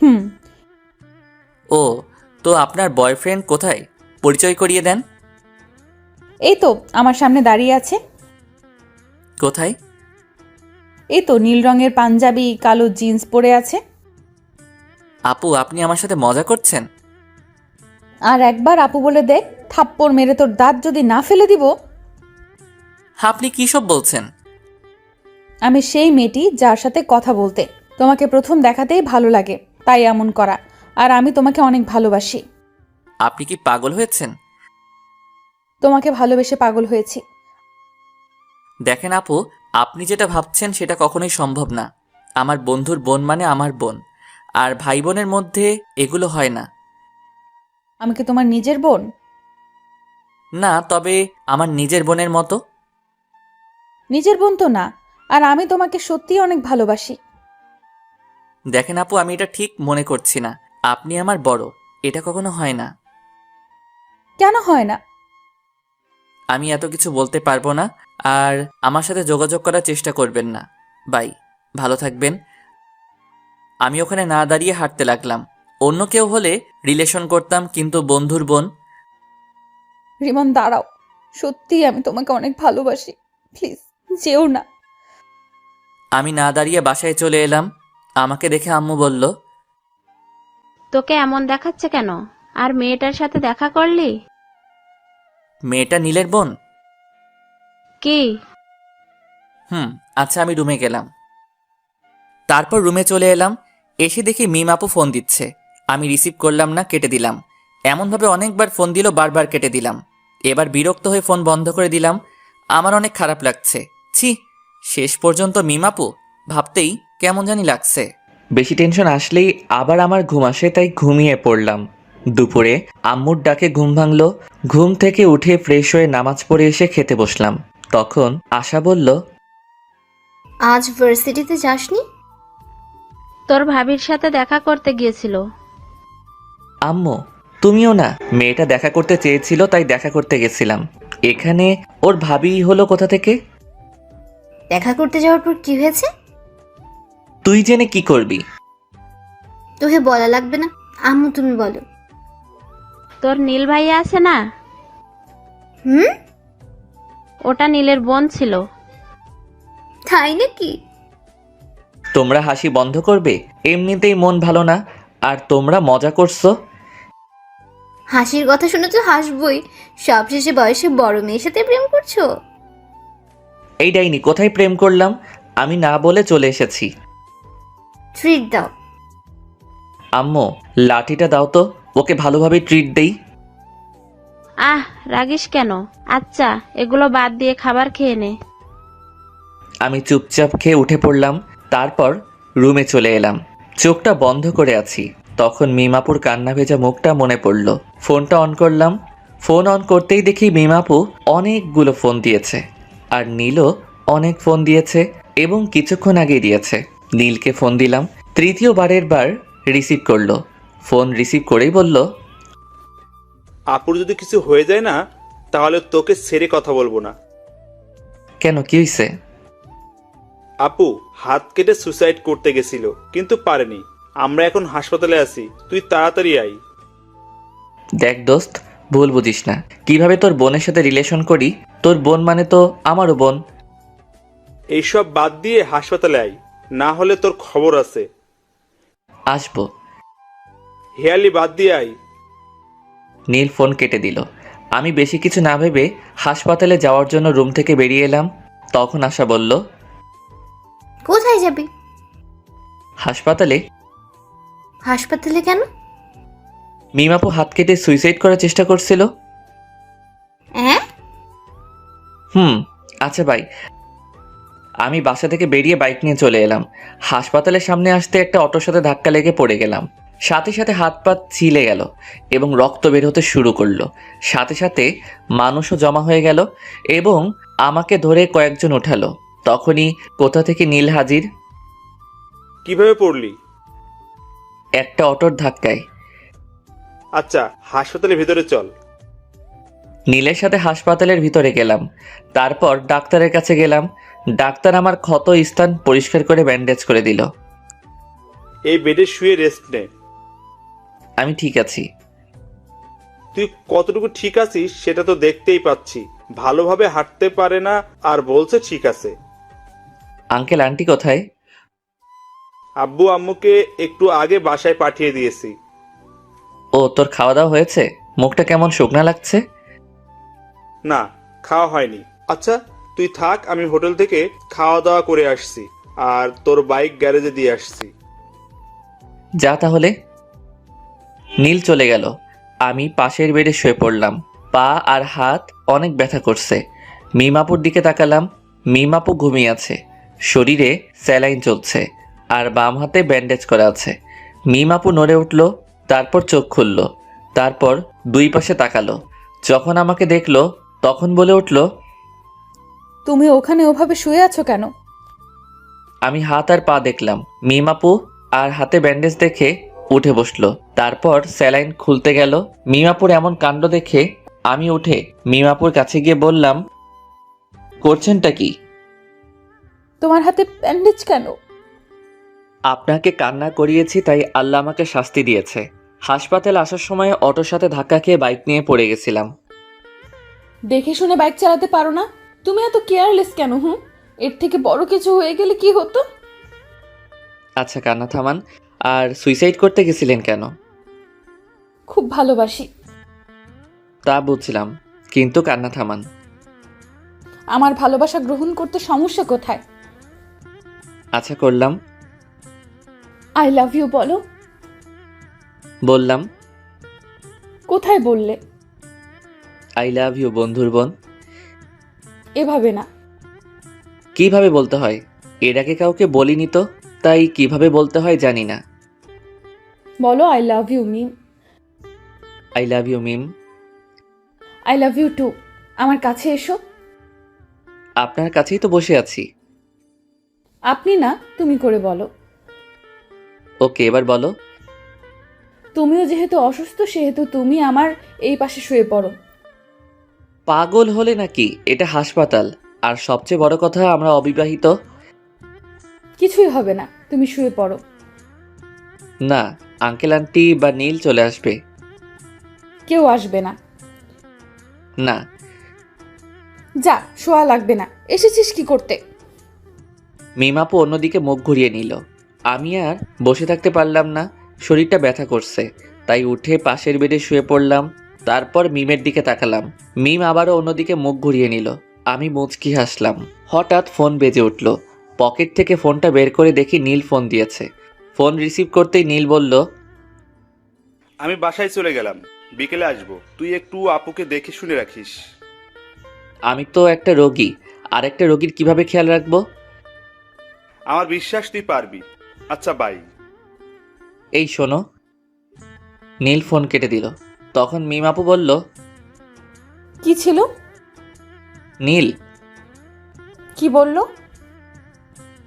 হুম। ও, তো আপনার বয়ফ্রেন্ড কোথায়? পরিচয় করিয়ে দেন। এই তো আমার সামনে দাঁড়িয়ে আছে। কোথায়? এই তো নীল রঙের পাঞ্জাবি, কালো জিন্স পরে আছে। আপু আপনি আমার সাথে মজা করছেন? আর একবার আপু বলে দেখ, থাপ্পড় মেরে তোর দাঁত যদি না ফেলে দিব। আপনি কী সব বলছেন? আমি সেই মেয়েটি যার সাথে কথা বলতে তোমাকে প্রথম দেখাতেই ভালো লাগে, তাই এমন করা। আর আমি তোমাকে অনেক ভালোবাসি। আপনি কি পাগল হয়েছেন? তোমাকে ভালোবেসে পাগল হয়েছি। দেখেন আপু, আপনি যেটা ভাবছেন সেটা কখনোই সম্ভব না। আমার বন্ধুর বোন মানে আমার বোন, আর ভাই বোনের মধ্যে এগুলো হয় না। আমি কি তোমার নিজের বোন? না, তবে আমার নিজের বোনের মতো। নিজের বোন তো না। আর আমি তোমাকে সত্যিই অনেক ভালোবাসি। দেখেন আপু, আমি এটা ঠিক মনে করছি না। আপনি আমার বড়, এটা কখনো হয় না। কেন হয় না? আমি এত কিছু বলতে পারবো না। আর আমার সাথে যোগাযোগ করার চেষ্টা করবেন না। বাই, ভালো থাকবেন। আমি ওখানে না দাঁড়িয়ে হাঁটতে লাগলাম। অন্য কেউ হলে রিলেশন করতাম, কিন্তু বন্ধুর বোন। রিমন দাঁড়াও, সত্যিই আমি তোমাকে অনেক ভালোবাসি। প্লিজ যেও না। আমি না দাঁড়িয়ে বাসায় চলে এলাম। আমাকে দেখে আম্মু বলল, তোকে এমন দেখাচ্ছে কেন? আর মেয়েটার সাথে দেখা করলি? মেয়েটা নীলের বোন? কি? আচ্ছা, আমি রুমে গেলাম। তারপর রুমে চলে এলাম। এসে দেখি মিম আপু ফোন দিচ্ছে। আমি রিসিভ করলাম না, কেটে দিলাম। এমনভাবে অনেকবার ফোন দিল, বারবার কেটে দিলাম। এবার বিরক্ত হয়ে ফোন বন্ধ করে দিলাম। আমার অনেক খারাপ লাগছে। ছি, শেষ পর্যন্ত মিম আপু ভাবতেই কেমন জানি লাগছে। বেশি টেনশন আসলেই আবার আমার ঘুম আসে, তাই ঘুমিয়ে পড়লাম। দুপুরে আম্মুর ডাকে ঘুম ভাঙলো। ঘুম থেকে উঠে ফ্রেশ হয়ে নামাজ পড়ে এসে খেতে বসলাম। তখন আশা বলল, আজ ভার্সিটিতে যাসনি? তোর ভাবির সাথে দেখা করতে গিয়েছিল। আম্মু তুমিও না? মেয়েটা দেখা করতে চেয়েছিল, তাই দেখা করতে গেছিলাম। এখানে ওর ভাবি হলো কোথা থেকে? দেখা করতে যাওয়ার পর কি হয়েছে? তুই জেনে কি করবি? তোকে বলা লাগবে না, আম্মু তুমি বলো। তোর নীল ভাইয়া আছে না? হুম? ওটা নীলের বোন ছিল। তাই নাকি? তোমরা হাসি বন্ধ করবে? এমনিতেই মন ভালো না, আর তোমরা মজা করছো। হাসির কথা শুনে তো হাসবই। সবশেষে বয়সে বড় মেয়ের সাথে প্রেম করছো? এই ডাইনি, কোথায় প্রেম করলাম? আমি না বলে চলে এসেছি। ট্রিট দাও। আম্মু লাঠিটা দাও তো, ওকে ভালোভাবে ট্রিট দেই। আহ, রাগিস কেন? আচ্ছা, এগুলো বাদ দিয়ে খাবার খেয়ে নে। আমি চুপচাপ খেয়ে উঠে পড়লাম। তারপর রুমে চলে এলাম। চোখটা বন্ধ করে আছি। তখন মিমাপুর কান্না ভেজা মুখটা মনে পড়ল। ফোনটা অন করলাম। ফোন অন করতেই দেখি মিমাপু অনেকগুলো ফোন দিয়েছে, আর নীলও অনেক ফোন দিয়েছে, এবং কিছুক্ষণ আগে দিয়েছে। নীলকে ফোন দিলাম। তৃতীয়বারের বার রিসিভ করলো। ফোন রিসিভ করেই বলল, আপুর যদি কিছু হয়ে যায় না, তাহলে তোকে ছেড়ে কথা বলবো না। কেন, কি হয়েছে? আপু হাত কেটে সুসাইড করতে গেছিল, কিন্তু পারেনি। আমরা এখন হাসপাতালে আছি, তুই তাড়াতাড়ি আই। দেখ দোস্ত, ভুল বুঝিস না। কিভাবে তোর বোনের সাথে রিলেশন করি? তোর বোন মানে তো আমারও বোন। এইসব বাদ দিয়ে হাসপাতালে আই, না হলে তোর খবর আছে। আসবো। হেয়ালি বাদ দিয়ে আই। নীল ফোন কেটে দিল। আমি বেশি কিছু না ভেবে হাসপাতালে যাওয়ার জন্য রুম থেকে বেরিয়ে এলাম। তখন আশা বলল, কোথায় যাবি? হাসপাতালে। হাসপাতালে কেন? মিমাপু হাত কেটে সুইসাইড করার চেষ্টা করছিল। হ্যাঁ? আচ্ছা ভাই। আমি বাসা থেকে বেরিয়ে বাইক নিয়ে চলে এলাম। হাসপাতালের সামনে আসতে একটা অটোর সাথে ধাক্কা লেগে পড়ে গেলাম। সাথে সাথে হাত পা ছিলে গেল এবং রক্ত বের হতে শুরু করলো। সাথে সাথে মানুষও জমা হয়ে গেল এবং আমাকে ধরে কয়েকজন উঠালো। তখনই কোথা থেকে নীল হাজির। কিভাবে পড়লি? একটা অটোর ধাক্কায়। আচ্ছা, হাসপাতালের ভিতরে চল। নীলের সাথে হাসপাতালের ভিতরে গেলাম। তারপর ডাক্তারের কাছে গেলাম। ডাক্তার আমার ক্ষত স্থান পরিষ্কার করে ব্যান্ডেজ করে দিল। এই বেডে শুয়ে রেস্ট নে। আমি ঠিক আছি। তুই কতটুকু ঠিক আছিস সেটা তো দেখতেই পাচ্ছি। ভালোভাবে হাঁটতে পারে না আর বলছে ঠিক আছে। আঙ্কেল আন্টি কোথায়? আব্বু আম্মুকে একটু আগে বাসায় পাঠিয়ে দিয়েছি। ও, তোর খাওয়া দাওয়া হয়েছে? মুখটা কেমন শুকনা লাগছে? না, খাওয়া হয়নি। আচ্ছা তুই থাক, আমি হোটেল থেকে খাওয়া দাওয়া করে আসছি আর তোর বাইক গ্যারেজে দিয়ে আসছি। যা তাহলে। নীল চলে গেল। আমি পাশের বেডে শুয়ে পড়লাম। পা আর হাত অনেক ব্যথা করছে। মিমাপুর দিকে তাকালাম। মিমাপু ঘুমিয়ে আছে। শরীরে স্যালাইন চলছে আর বাম হাতে ব্যান্ডেজ করা আছে। মিমাপু নড়ে উঠল, তারপর চোখ খুলল, তারপর দুই পাশে তাকালো। যখন আমাকে দেখলো তখন বলে উঠল, তুমি ওখানে ওভাবে শুয়ে আছো কেন? আমি হাত আর পা দেখলাম। মিমাপু আর হাতে ব্যান্ডেজ দেখে উঠে বসলো। তারপর স্যালাইন খুলতে গেল। মিমাপুর এমন কাণ্ড দেখে আমি উঠে মিমাপুর কাছে গিয়ে বললাম, করছেনটা কি? তোমার হাতে ব্যান্ডেজ কেন? আপনাকে কান্না করিয়েছি তাই আল্লাহ আমাকে শাস্তি দিয়েছে। হাসপাতাল আসার সময় অটোর সাথে ধাক্কা খেয়ে বাইক নিয়ে পড়ে গেছিলাম। দেখে শুনে বাইক চালাতে পারো না? তুমি এত কেয়ারলেস কেন? এর থেকে বড় কিছু হয়ে গেলে কি হতো? আচ্ছা কান্না থামান। আর সুইসাইড করতে গেছিলেন কেন? খুব ভালোবাসি। তা বুঝলাম, কিন্তু কান্না থামান। আমার ভালোবাসা গ্রহণ করতে সমস্যা কোথায়? আচ্ছা করলাম। আই লাভ ইউ বলো। বললাম। কোথায় বললে? আই লাভ ইউ বন্ধুর বোন। এভাবে না। কিভাবে বলতে হয়? এর আগে কাউকে বলিনি তো, তাই কিভাবে বলতে হয় জানি না। বলো I love you Mim. I love you Mim. I love you too. আমার কাছে এসো। আপনার কাছেই তো বসে আছি। আপনি না, তুমি করে বলো। ওকে, এবার বলো। তুমিও যেহেতু অসুস্থ সেহেতু তুমি আমার এই পাশে শুয়ে পড়ো। পাগল হলে নাকি? এটা হাসপাতাল। আর সবচেয়ে বড় কথা, আমরা অবিবাহিত। কিছুই হবে না, তুমি শুয়ে পড়ো। না, আঙ্কেল আন্টি বা নীল চলে আসবে। কেউ আসবে না। না। যা, শোয়া লাগবে না। এসেছিস কি করতে? মিমাপু অন্যদিকে মুখ ঘুরিয়ে নিল। আমি আর বসে থাকতে পারলাম না। শরীরটা ব্যথা করছে, তাই উঠে পাশের বেডে শুয়ে পড়লাম। তারপর মিমের দিকে তাকালাম। মিম আবারও অন্যদিকে মুখ ঘুরিয়ে নিল। আমি মুচকি হাসলাম। হঠাৎ ফোন বেজে উঠল। পকেট থেকে ফোনটা বের করে দেখি নীল ফোন দিয়েছে। ফোন রিসিভ করতেই নীল বলল, আমি বাসায় চলে গেলাম, বিকেলে আসবো। তুই একটু আপুকে দেখে শুনে রাখিস। আমি তো একটা রোগী, আর একটা রোগীর কিভাবে খেয়াল রাখবো? আমার বিশ্বাস তুই পারবি। আচ্ছা বাই। এই শোনো। নীল ফোন কেটে দিল। তখন মিম আপু বলল, কি ছিল? নীল কি বললো?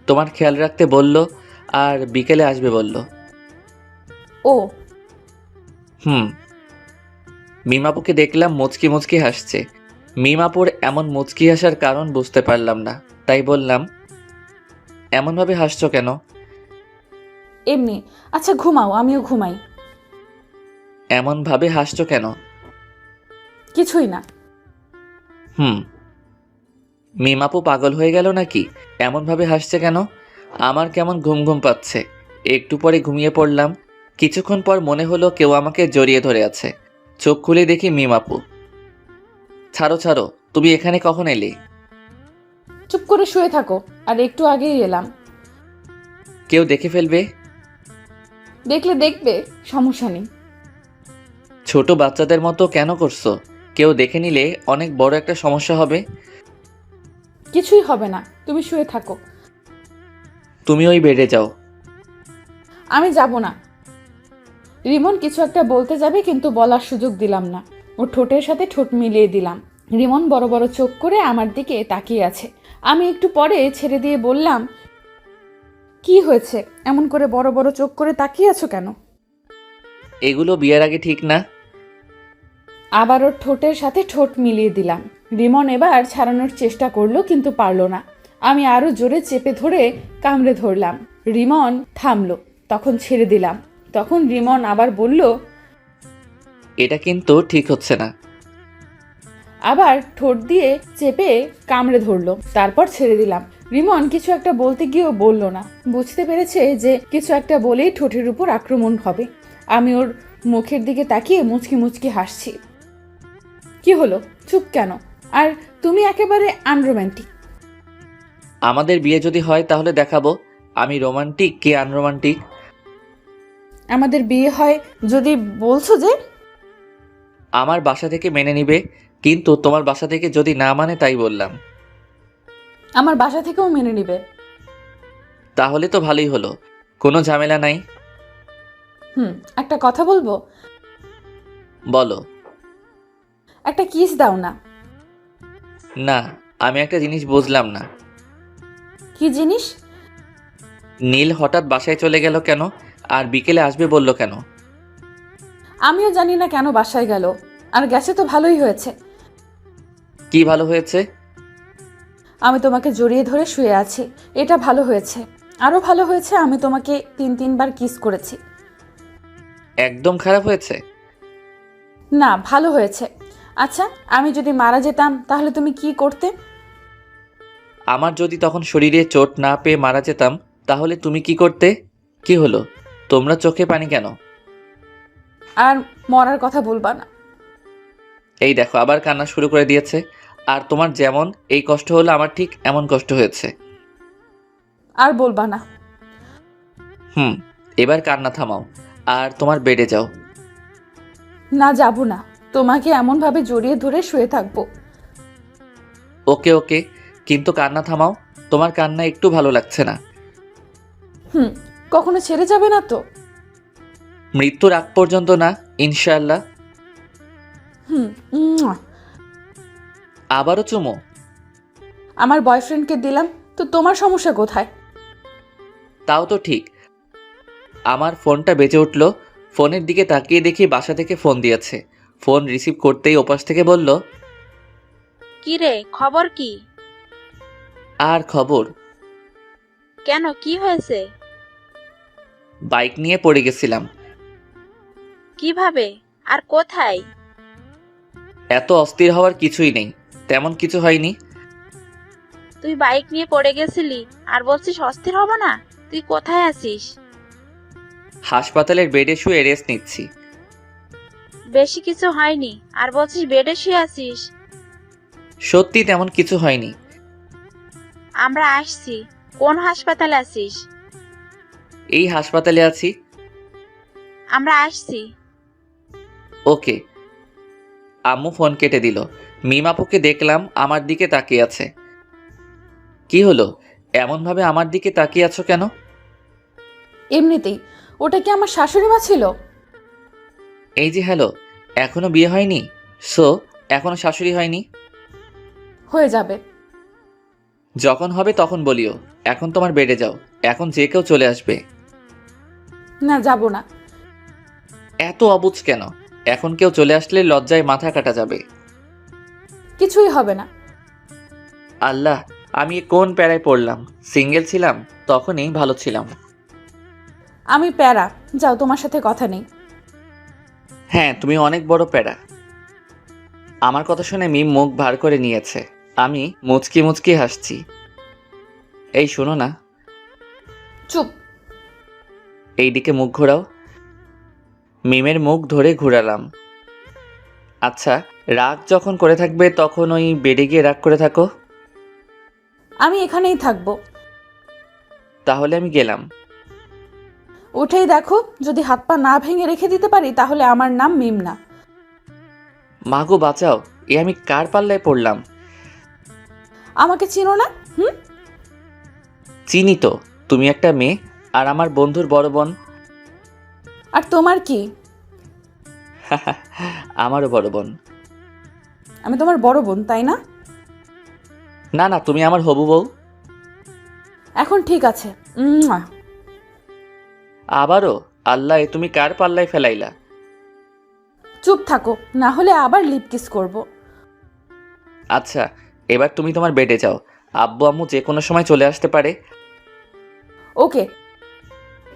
তোমার খেয়াল রাখতে বলল আর বিকেলে আসবে বলল। ও। মিমাপুকে দেখলাম মুচকি মুচকি হাসছে। মিমাপুর এমন মুচকি হাসার কারণ বুঝতে পারলাম না, তাই বললাম, এমনভাবে হাসছো কেন? এমনি। আচ্ছা ঘুমাও, আমিও ঘুমাই। এমনভাবে হাসছো কেন? কিছুই না। মিমাপু পাগল হয়ে গেল নাকি? এমনভাবে হাসছে কেন? আমার কেমন ঘুম ঘুম পাচ্ছে। একটু পরে ঘুমিয়ে পড়লাম। কিছুক্ষণ পর মনে হলো কেউ আমাকে জড়িয়ে ধরে আছে। চোখ খুলে দেখি মিমাপু। ছাড়ো ছাড়ো, তুমি এখানে কখন এলে? চুপ করে শুয়ে থাকো। আর একটু আগেই এলাম। কেউ দেখে ফেলবে। দেখলে দেখবে, সমস্যা নেই। ছোট বাচ্চাদের মতো কেন করছো? কেউ দেখে নিলে অনেক বড় একটা সমস্যা হবে। কিছুই হবে না, তুমি শুয়ে থাকো। তুমি ওই বেডে যাও। আমি যাব না। রিমন কিছু একটা বলতে যাবে কিন্তু বলার সুযোগ দিলাম না। ওর ঠোঁটের সাথে ঠোঁট মিলিয়ে দিলাম। রিমন বড় বড় চোখ করে আমার দিকে তাকিয়ে আছে। আমি একটু পরে ছেড়ে দিয়ে বললাম, কি হয়েছে? এমন করে বড় বড় চোখ করে তাকিয়ে আছো কেন? এগুলো বিয়ের আগে ঠিক না। আবার ওর ঠোঁটের সাথে ঠোঁট মিলিয়ে দিলাম। রিমন এবার ছাড়ানোর চেষ্টা করলো, কিন্তু পারলো না। আমি আরো জোরে চেপে ধরে কামড়ে ধরলাম। রিমন থামলো, তখন ছেড়ে দিলাম। তখন রিমন আবার বলল, এটা কিন্তু ঠিক হচ্ছে না। আবার ঠোঁট দিয়ে চেপে কামড়ে ধরলো, তারপর ছেড়ে দিলাম। রিমন কিছু একটা বলতে গিয়েও বলল না। বুঝতে পেরেছে যে কিছু একটা বলেই ঠোঁটের উপর আক্রমণ হবে। আমি ওর মুখের দিকে তাকিয়ে মুচকি মুচকি হাসছি। কি হলো, চুপ কেন? আর তুমি একেবারে আনরোম্যান্টিক। আমাদের বিয়ে যদি হয় তাহলে দেখাবো আমি রোমান্টিক কি আনরোমান্টিক। আমাদের বিয়ে হয় যদি বলছো যে। আমার বাসা থেকে মেনে নিবে, কিন্তু তোমার বাসা থেকে যদি না মানে তাই বললাম। আমার বাসা থেকেও মেনে নিবে। তাহলে তো ভালোই হলো, কোনো ঝামেলা নাই। একটা কথা বলবো? বলো। একটা কিস দাও না। না, আমি একটা জিনিস বুঝলাম না। কি জিনিস? নীল হঠাৎ বাসায় চলে গেল কেন, আর বিকেলে আসবে বলল কেন? আমিও জানি না কেন বাসায় গেল, আর গেছে তো ভালোই হয়েছে। কি ভালো হয়েছে? আমি তোমাকে জড়িয়ে ধরে শুয়ে আছি, এটা ভালো হয়েছে। আরো ভালো হয়েছে আমি তোমাকে 3-3বার কিস করেছি। একদম খারাপ হয়েছে? না, ভালো হয়েছে। আচ্ছা, আমি যদি মারা যেতাম তাহলে তুমি কি করতে? আমার যদি তখন শরীরে চোট না পেয়ে মারা যেতাম তাহলে তুমি কি করতে? কি হলো, তোমরা চোখে পানি কেন? আর মরার কথা বলবা না। এই দেখো আবার কান্না শুরু করে দিয়েছে। আর তোমার যেমন এই কষ্ট হলো আমার ঠিক এমন কষ্ট হয়েছে। আর বলবা না। এবার কান্না থামাও আর তোমার বেডে যাও। না, যাব না। তোমাকে এমনভাবে জড়িয়ে ধরে শুয়ে থাকবো। ওকে ওকে, কিন্তু কান্না থামাও। তোমার কান্না একটু ভালো লাগছে না। কখনো ছেড়ে যাবে না তো? মৃত্যুর আগ পর্যন্ত না, ইনশাআল্লাহ। উম্মুয়া। আবারও চুমো? আমার বয়ফ্রেন্ডকে দিলাম তো তোমার সমস্যা কোথায়? তাও তো ঠিক। আমার ফোনটা বেজে উঠল। ফোনের দিকে তাকিয়ে দেখি বাসা থেকে ফোন দিয়েছে। ফোন রিসিভ করতেই ওপাশ থেকে বলল, কি রে, খবর কি? আর খবর? কেন, কি হয়েছে? বাইক নিয়ে পড়ে গেছিলাম। কিভাবে আর কোথায়? এত অস্থির হওয়ার কিছুই নেই, তেমন কিছু হয়নি। তুই বাইক নিয়ে পড়ে গেছিলি আর বলছিস অস্থির হব না? তুই কোথায় আছিস? হাসপাতালের বেডে শুয়ে রেস্ট নিচ্ছি। বেশি কিছু হয়নি আর বলছিস বেডে শুয়ে আছিস? সত্যি তেমন কিছু হয়নি। আমরা আসছি। কোন হাসপাতালে আছিস? এই হাসপাতালে আছি। আমরা আসছি। ওকে। আম্মু ফোন কেটে দিল। মিম আপুকে দেখলাম আমার দিকে তাকিয়ে আছে। কি হলো, এমনভাবে আমার দিকে তাকিয়ে আছো কেন? এমনিতেই। ওটা কি আমার শাশুড়ি মা ছিল? এই যে হ্যালো, এখনো বিয়ে হয়নি? সো এখনো শাশুড়ি হয়নি? হয়ে যাবে। যখন হবে তখন বলিও। এখন তোমার বেডে যাও, এখন যে কেউ চলে আসবে। না, যাব না। এত অবুঝ কেন? এখন কেউ চলে আসলে লজ্জায় মাথা কাটা যাবে। কিছুই হবে না। আল্লাহ, আমি কোন প্যারায় পড়লাম। সিঙ্গেল ছিলাম তখনই ভালো ছিলাম। আমি প্যারা। যাও, তোমার সাথে কথা নেই। হ্যাঁ, তুমি অনেক বড় প্যারা। আমার কথা শুনে মিম মুখ ভার করে নিয়েছে। আমি মুচকি মুচকি হাসছি। এই শোনো না। চুপ। এইদিকে মুখ ঘোরাও। মিমের মুখ ধরে ঘুরালাম। আচ্ছা, রাগ যখন করে থাকবে তখন ওই বেডে গিয়ে রাগ করে থাকো। আমি এখানেই থাকবো। তাহলে আমি গেলাম। উঠেই দেখো, যদি হাত পা না ভেঙে রেখে দিতে পারি তাহলে আমার নাম মিম না। মাগো বাঁচাও, এ আমি কার পাল্লায় পড়লাম? আমাকে চিনো না? চিনি তো, তুমি একটা মেয়ে আর আমার বন্ধুর বড় বোন। আর তোমার কি? আমারও বড় বোন। আমি তোমার বড় বোন, তাই না? না না, তুমি আমার হবু বউ। এখন ঠিক আছে। আবারও? আল্লাহ, এ তুমি কার পাল্লায় ফেলাইলা? চুপ থাকো, না হলে আবার লিপ কিস করব। আচ্ছা, এবার তুমি তোমার বেডে যাও। আব্বু আম্মু যে কোনো সময় চলে আসতে পারে। ওকে।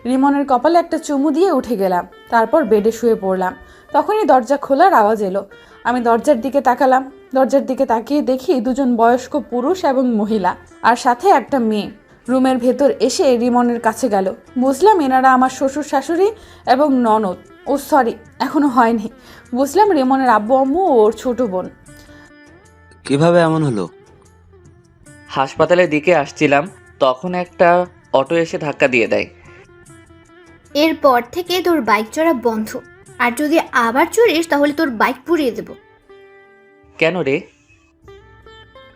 রিমনের কপালে একটা চুমু দিয়ে উঠে গেলাম, তারপর বেডে শুয়ে পড়লাম। তখনই দরজা খোলার আওয়াজ এলো। আমি দরজার দিকে তাকালাম। দরজার দিকে তাকিয়ে দেখি দুজন বয়স্ক পুরুষ এবং মহিলা, আর সাথে একটা মেয়ে রুমের ভেতর এসে রিমনের কাছে গেল। বুঝলাম এনারা আমার শ্বশুর শাশুড়ি এবং ননদ। ও সরি, এখনো হয়নি। বুঝলাম রিমনের আব্বু আম্মু ও ওর ছোট বোন। কিভাবে এমন হলো? হাসপাতালের দিকে আসছিলাম, তখন একটা অটো এসে ধাক্কা দিয়ে দেয়। এরপর থেকে তোর বাইক চড়া বন্ধ, আর যদি আবার চড়িস তাহলে তোর বাইক পুড়িয়ে দেব। কেন রে?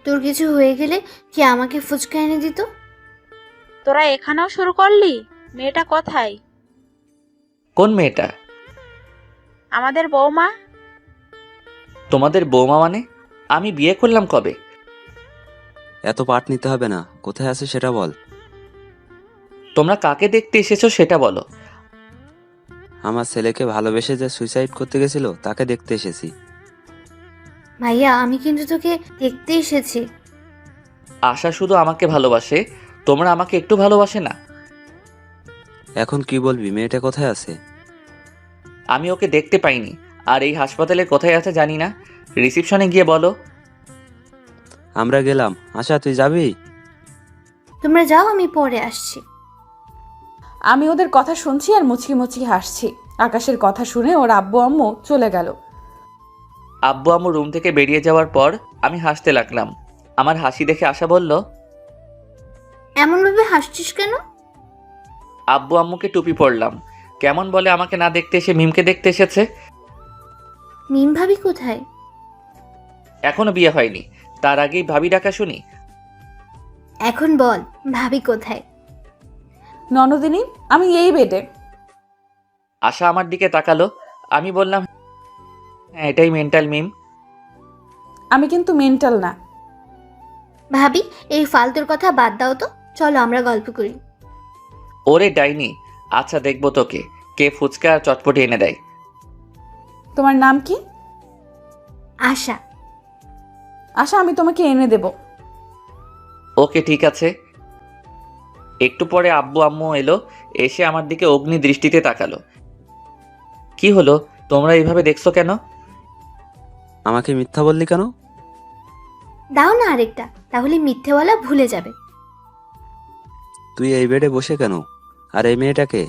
তোর কিছু হয়ে গেলে কি আমাকে ফুচকা এনে দিত? তোরা এখানেও শুরু করলি? মেয়েটা কোথায়? কোন মেয়েটা? আমাদের বৌমা। তোমাদের বৌমা মানে? আমি বিয়ে করলাম কবে? এত পাট নিতে হবে না, কোথায় আছে সেটা বল। তোমরা কাকে দেখতে এসেছো সেটা বলো। আমার ছেলেকে ভালোবেসে যে সুইসাইড করতে গেছিল তাকে দেখতে এসেছি। ভাইয়া, আমি কিন্তু তোকে দেখতে এসেছি। আশা শুধু আমাকে ভালোবাসে, তোমরা আমাকে একটু ভালোবাসে না? এখন কি বলবি, মেয়েটা কোথায় আছে? আমি ওকে দেখতে পাইনি, আর এই হাসপাতালে কোথায় আছে জানি না। রিসিপশনে গিয়ে বলো। আমরা গেলাম। আশা, তুই যাবি? তোমরা যাও, আমি পরে আসছি। আমি ওদের কথা শুনছি আর মুচকি মুচকি হাসছি। আকাশের কথা শুনে ওর আব্বু আম্মু চলে গেল। আব্বু আম্মু রুম থেকে বেরিয়ে যাওয়ার পর আমি হাসতে লাগলাম। আমার হাসি দেখে আশা বলল, এমনভাবে হাসছিস কেন? আব্বু আম্মুকে টুপি পরলাম। কেমন বলে আমাকে না দেখতে এসে মিমকে দেখতে এসেছে। মিম ভাবি কোথায়? এখনো বিয়ে হয়নি, তার আগেই ভাবি ডাকা শুনি। এখন বল, ভাবি কোথায়? ননদিনী, আমি এই বেডে। আশা আমার দিকে তাকালো। আমি বললাম, হ্যাঁ এটাই মেন্টাল মিম। আমি কিন্তু মেন্টাল না। ভাবি, এই ফালতুর কথা বাদ দাও তো, চলো আমরা গল্প করি। ওরে ডাইনি, আচ্ছা দেখবো তোকে কে ফুচকা আর চটপটি এনে দেয়। তোমার নাম কি? আশা। আশা, আমি তোমাকে এনে দেব। ওকে ঠিক আছে। একটু পরে আব্বু আম্মু এলো, এসে আমার দিকে অগ্নি দৃষ্টিতে তাকালো। কি হলো, তোমরা এইভাবে দেখছো কেন? আমাকে মিথ্যা বললি কেন? দাও না আরেকটা, তাহলে মিথ্যেওয়ালা ভুলে যাবে। তুই এই বেডে বসে কেন? আর এই মেয়েটাকে?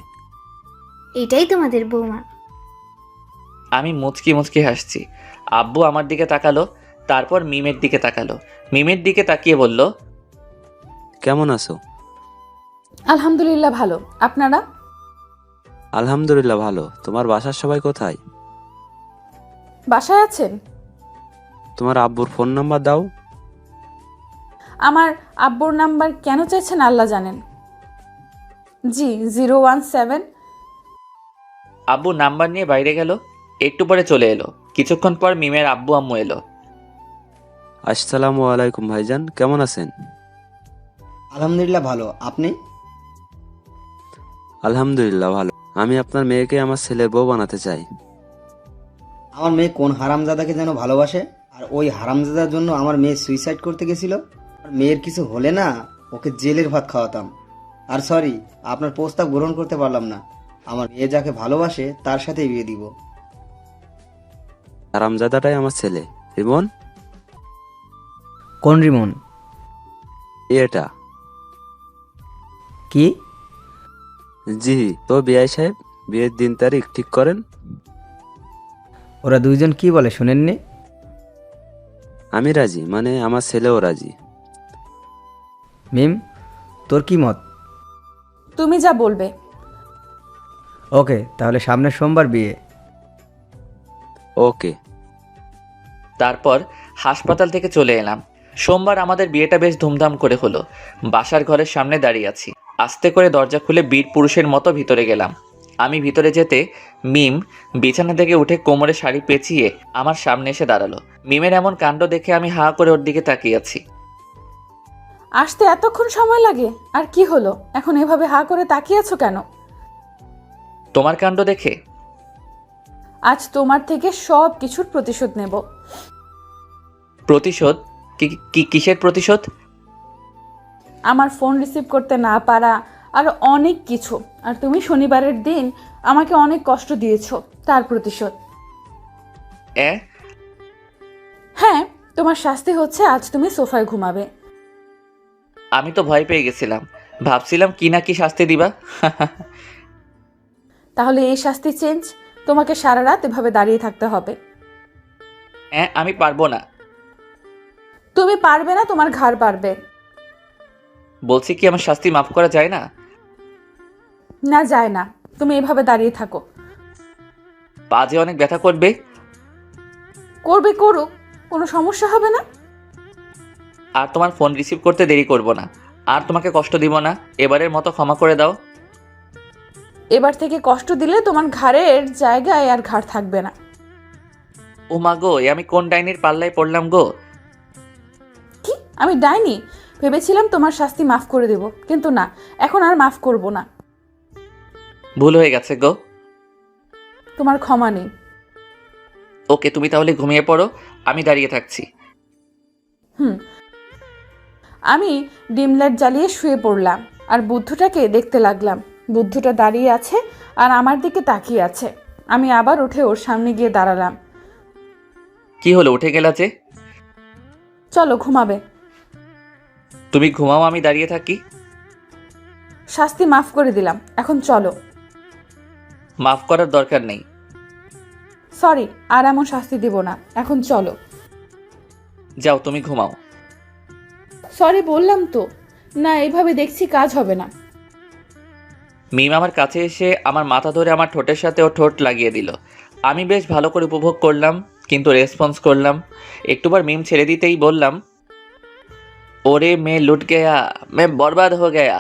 এটাই তোমাদের বৌমা। আমি মুচকি মুচকি হাসছি। আব্বু আমার দিকে তাকালো, তারপর মিমের দিকে তাকালো। মিমের দিকে তাকিয়ে বলল, কেমন আছো? আলহামদুলিল্লাহ ভালো। আপনারা? আলহামদুলিল্লাহ ভালো। তোমার বাসার সবাই কোথায়? বাসায় আছেন? তোমার আব্বুর ফোন নাম্বার দাও। আমার আব্বুর নাম্বার কেন চাইছেন আল্লাহ জানেন। জি, 017। আব্বু নাম্বার নিয়ে বাইরে গেল। একটু পরে চলে এলো। কিছুক্ষণ পর মিমের আব্বু আম্মু এলো। আসসালামু আলাইকুম ভাইজান, কেমন আছেন? আলহামদুলিল্লাহ ভালো। আপনি? আলহামদুলিল্লাহ ভালো। আমি আপনার মেয়েকে আমার ছেলের বউ বানাতে চাই। আমার মেয়ে কোন হারামজাদাকে যেন ভালোবাসে, আর ওই হারামজাদার জন্য আমার মেয়ে সুইসাইড করতে গেছিল। আর মেয়ের কিছু হলে না, ওকে জেলের ভাত খাওয়াতাম। আর সরি, আপনার প্রস্তাব গ্রহণ করতে পারলাম না। আমার মেয়ে যাকে ভালোবাসে তার সাথেই বিয়ে দিব। হারামজাদাটাই আমার ছেলে। রিমন? কোন রিমন? এটা? কি? জি, তো বিআই সাহেব, বিয়ের দিন তারিখ ঠিক করেন। ওরা দুইজন কি বলে শুনেননি? আমি রাজি, মানে আমার ছেলেও রাজি। মিম, তোর কি মত? তুমি যা বলবে। ওকে, তাহলে সামনের সোমবার বিয়ে। ওকে। তারপর হাসপাতাল থেকে চলে এলাম। সোমবার আমাদের বিয়েটা বেশ ধুমধাম করে হলো। বাসার ঘরের সামনে দাঁড়িয়ে আছি। আস্তে করে দরজা খুলে বীর পুরুষের মতো ভিতরে গেলাম। আমি ভিতরে যেতে মিম বিছানা থেকে উঠে কোমরে শাড়ি পেঁচিয়ে আমার সামনে এসে দাঁড়ালো। মিমের এমন কাণ্ড দেখে আমি হাঁ করে ওর দিকে তাকিয়ে আছি। আসতে এতক্ষণ সময় লাগে? আর কি হলো, এখন এভাবে হা করে তাকিয়ে আছো কেন? তোমার কাণ্ড দেখে? আজ তোমার থেকে সব কিছুর প্রতিশোধ নেব। প্রতিশোধ? কিসের প্রতিশোধ? আমার ফোন রিসিভ করতে না পারা আর অনেক কিছু। আর তুমি শনিবারের দিন আমাকে অনেক কষ্ট দিয়েছো, তার প্রতিশোধ। এ হ্যাঁ, তোমার শাস্তি হচ্ছে আজ তুমি সোফায় ঘুমাবে। আমি তো ভয় পেয়ে গেছিলাম, ভাবছিলাম কি না কি শাস্তি দিবা। তাহলে এই শাস্তি চেঞ্জ, তোমাকে সারা রাত এভাবে দাঁড়িয়ে থাকতে হবে। আমি পারবো না। তুমি পারবে না, তোমার ঘাড় পারবে। বলছি কি আমার শাস্তি মাফ করা যায় না? না, যায় না। তুমি এভাবে দাঁড়িয়ে থাকো। পা যে অনেক ব্যথা করবে। করবে, করুক, কোনো সমস্যা হবে না। আর তোমার ফোন রিসিভ করতে দেরি করব না, আর তোমাকে কষ্ট দিব না। এবারের মতো ক্ষমা করে দাও। এবার থেকে কষ্ট দিলে তোমার ঘাড়ের জায়গায় আর ঘাড় থাকবে না। ও মা গো, এ আমি কোন ডাইনির পাল্লায় পড়লাম গো? কি, আমি ডাইনি? ভেবেছিলাম তোমার শাস্তি মাফ করে দেব, কিন্তু না, এখন আর মাফ করব না। ভুল হয়ে গেছে গো। তোমার ক্ষমা নেই। ওকে, তুমি তাহলে ঘুমিয়ে পড়ো, আমি দাঁড়িয়ে থাকছি। আমি ডিম লাইট জ্বালিয়ে শুয়ে পড়লাম আর বুদ্ধটাকে দেখতে লাগলাম। বুদ্ধটা দাঁড়িয়ে আছে আর আমার দিকে তাকিয়ে আছে। আমি আবার উঠে ওর সামনে গিয়ে দাঁড়ালাম। কি হলো, উঠে গেলা যে? চলো, ঘুমাবে। তুমি ঘুমাও, আমি দাঁড়িয়ে থাকি। শাস্তি মাফ করে দিলাম, এখন চলো। মাফ করার দরকার নেই। সরি, আর এমন শাস্তি দিব না, এখন চলো। যাও, তুমি ঘুমাও। সরি বললাম তো। না, এইভাবে দেখছি কাজ হবে না। মিম আমার কাছে এসে আমার মাথা ধরে আমার ঠোঁটের সাথে ও ঠোঁট লাগিয়ে দিল। আমি বেশ ভালো করে উপভোগ করলাম, কিন্তু রেসপন্স করলাম। একটুবার মিম ছেড়ে দিতেই বললাম, ওরে মে লুট গেয়া, মে বরবাদ হো গেয়া।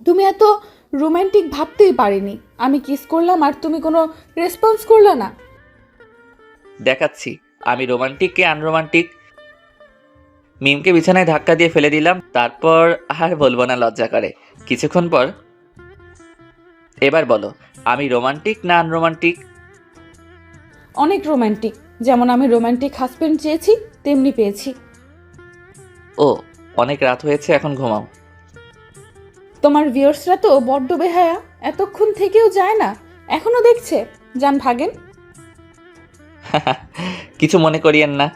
তুমি এত রোমান্টিক ভাবতেই পারিনি। আমি কিস করলাম আর তুমি কোনো রেসপন্স করলে না। দেখাচ্ছি আমি রোমান্টিক কে আনরোমান্টিক। মিমকে বিছানায় ধাক্কা দিয়ে ফেলে দিলাম, তারপর আর বলবো না, লজ্জা করে। কিছুক্ষণ পর, এবার বলো আমি রোমান্টিক না আনরোমান্টিক? অনেক রোমান্টিক। যেমন আমি রোমান্টিক হাজবেন্ড চেয়েছি, তেমনি পেয়েছি। ও, অনেক রাত হয়েছে, এখন ঘুমাও। তোমার ভিউয়ার্সরা তো বড্ড বেহায়া, এতক্ষণ থেকেও যায় না, এখনো দেখছে। যান, ভাগেন। কিছু মনে করিয়েন না।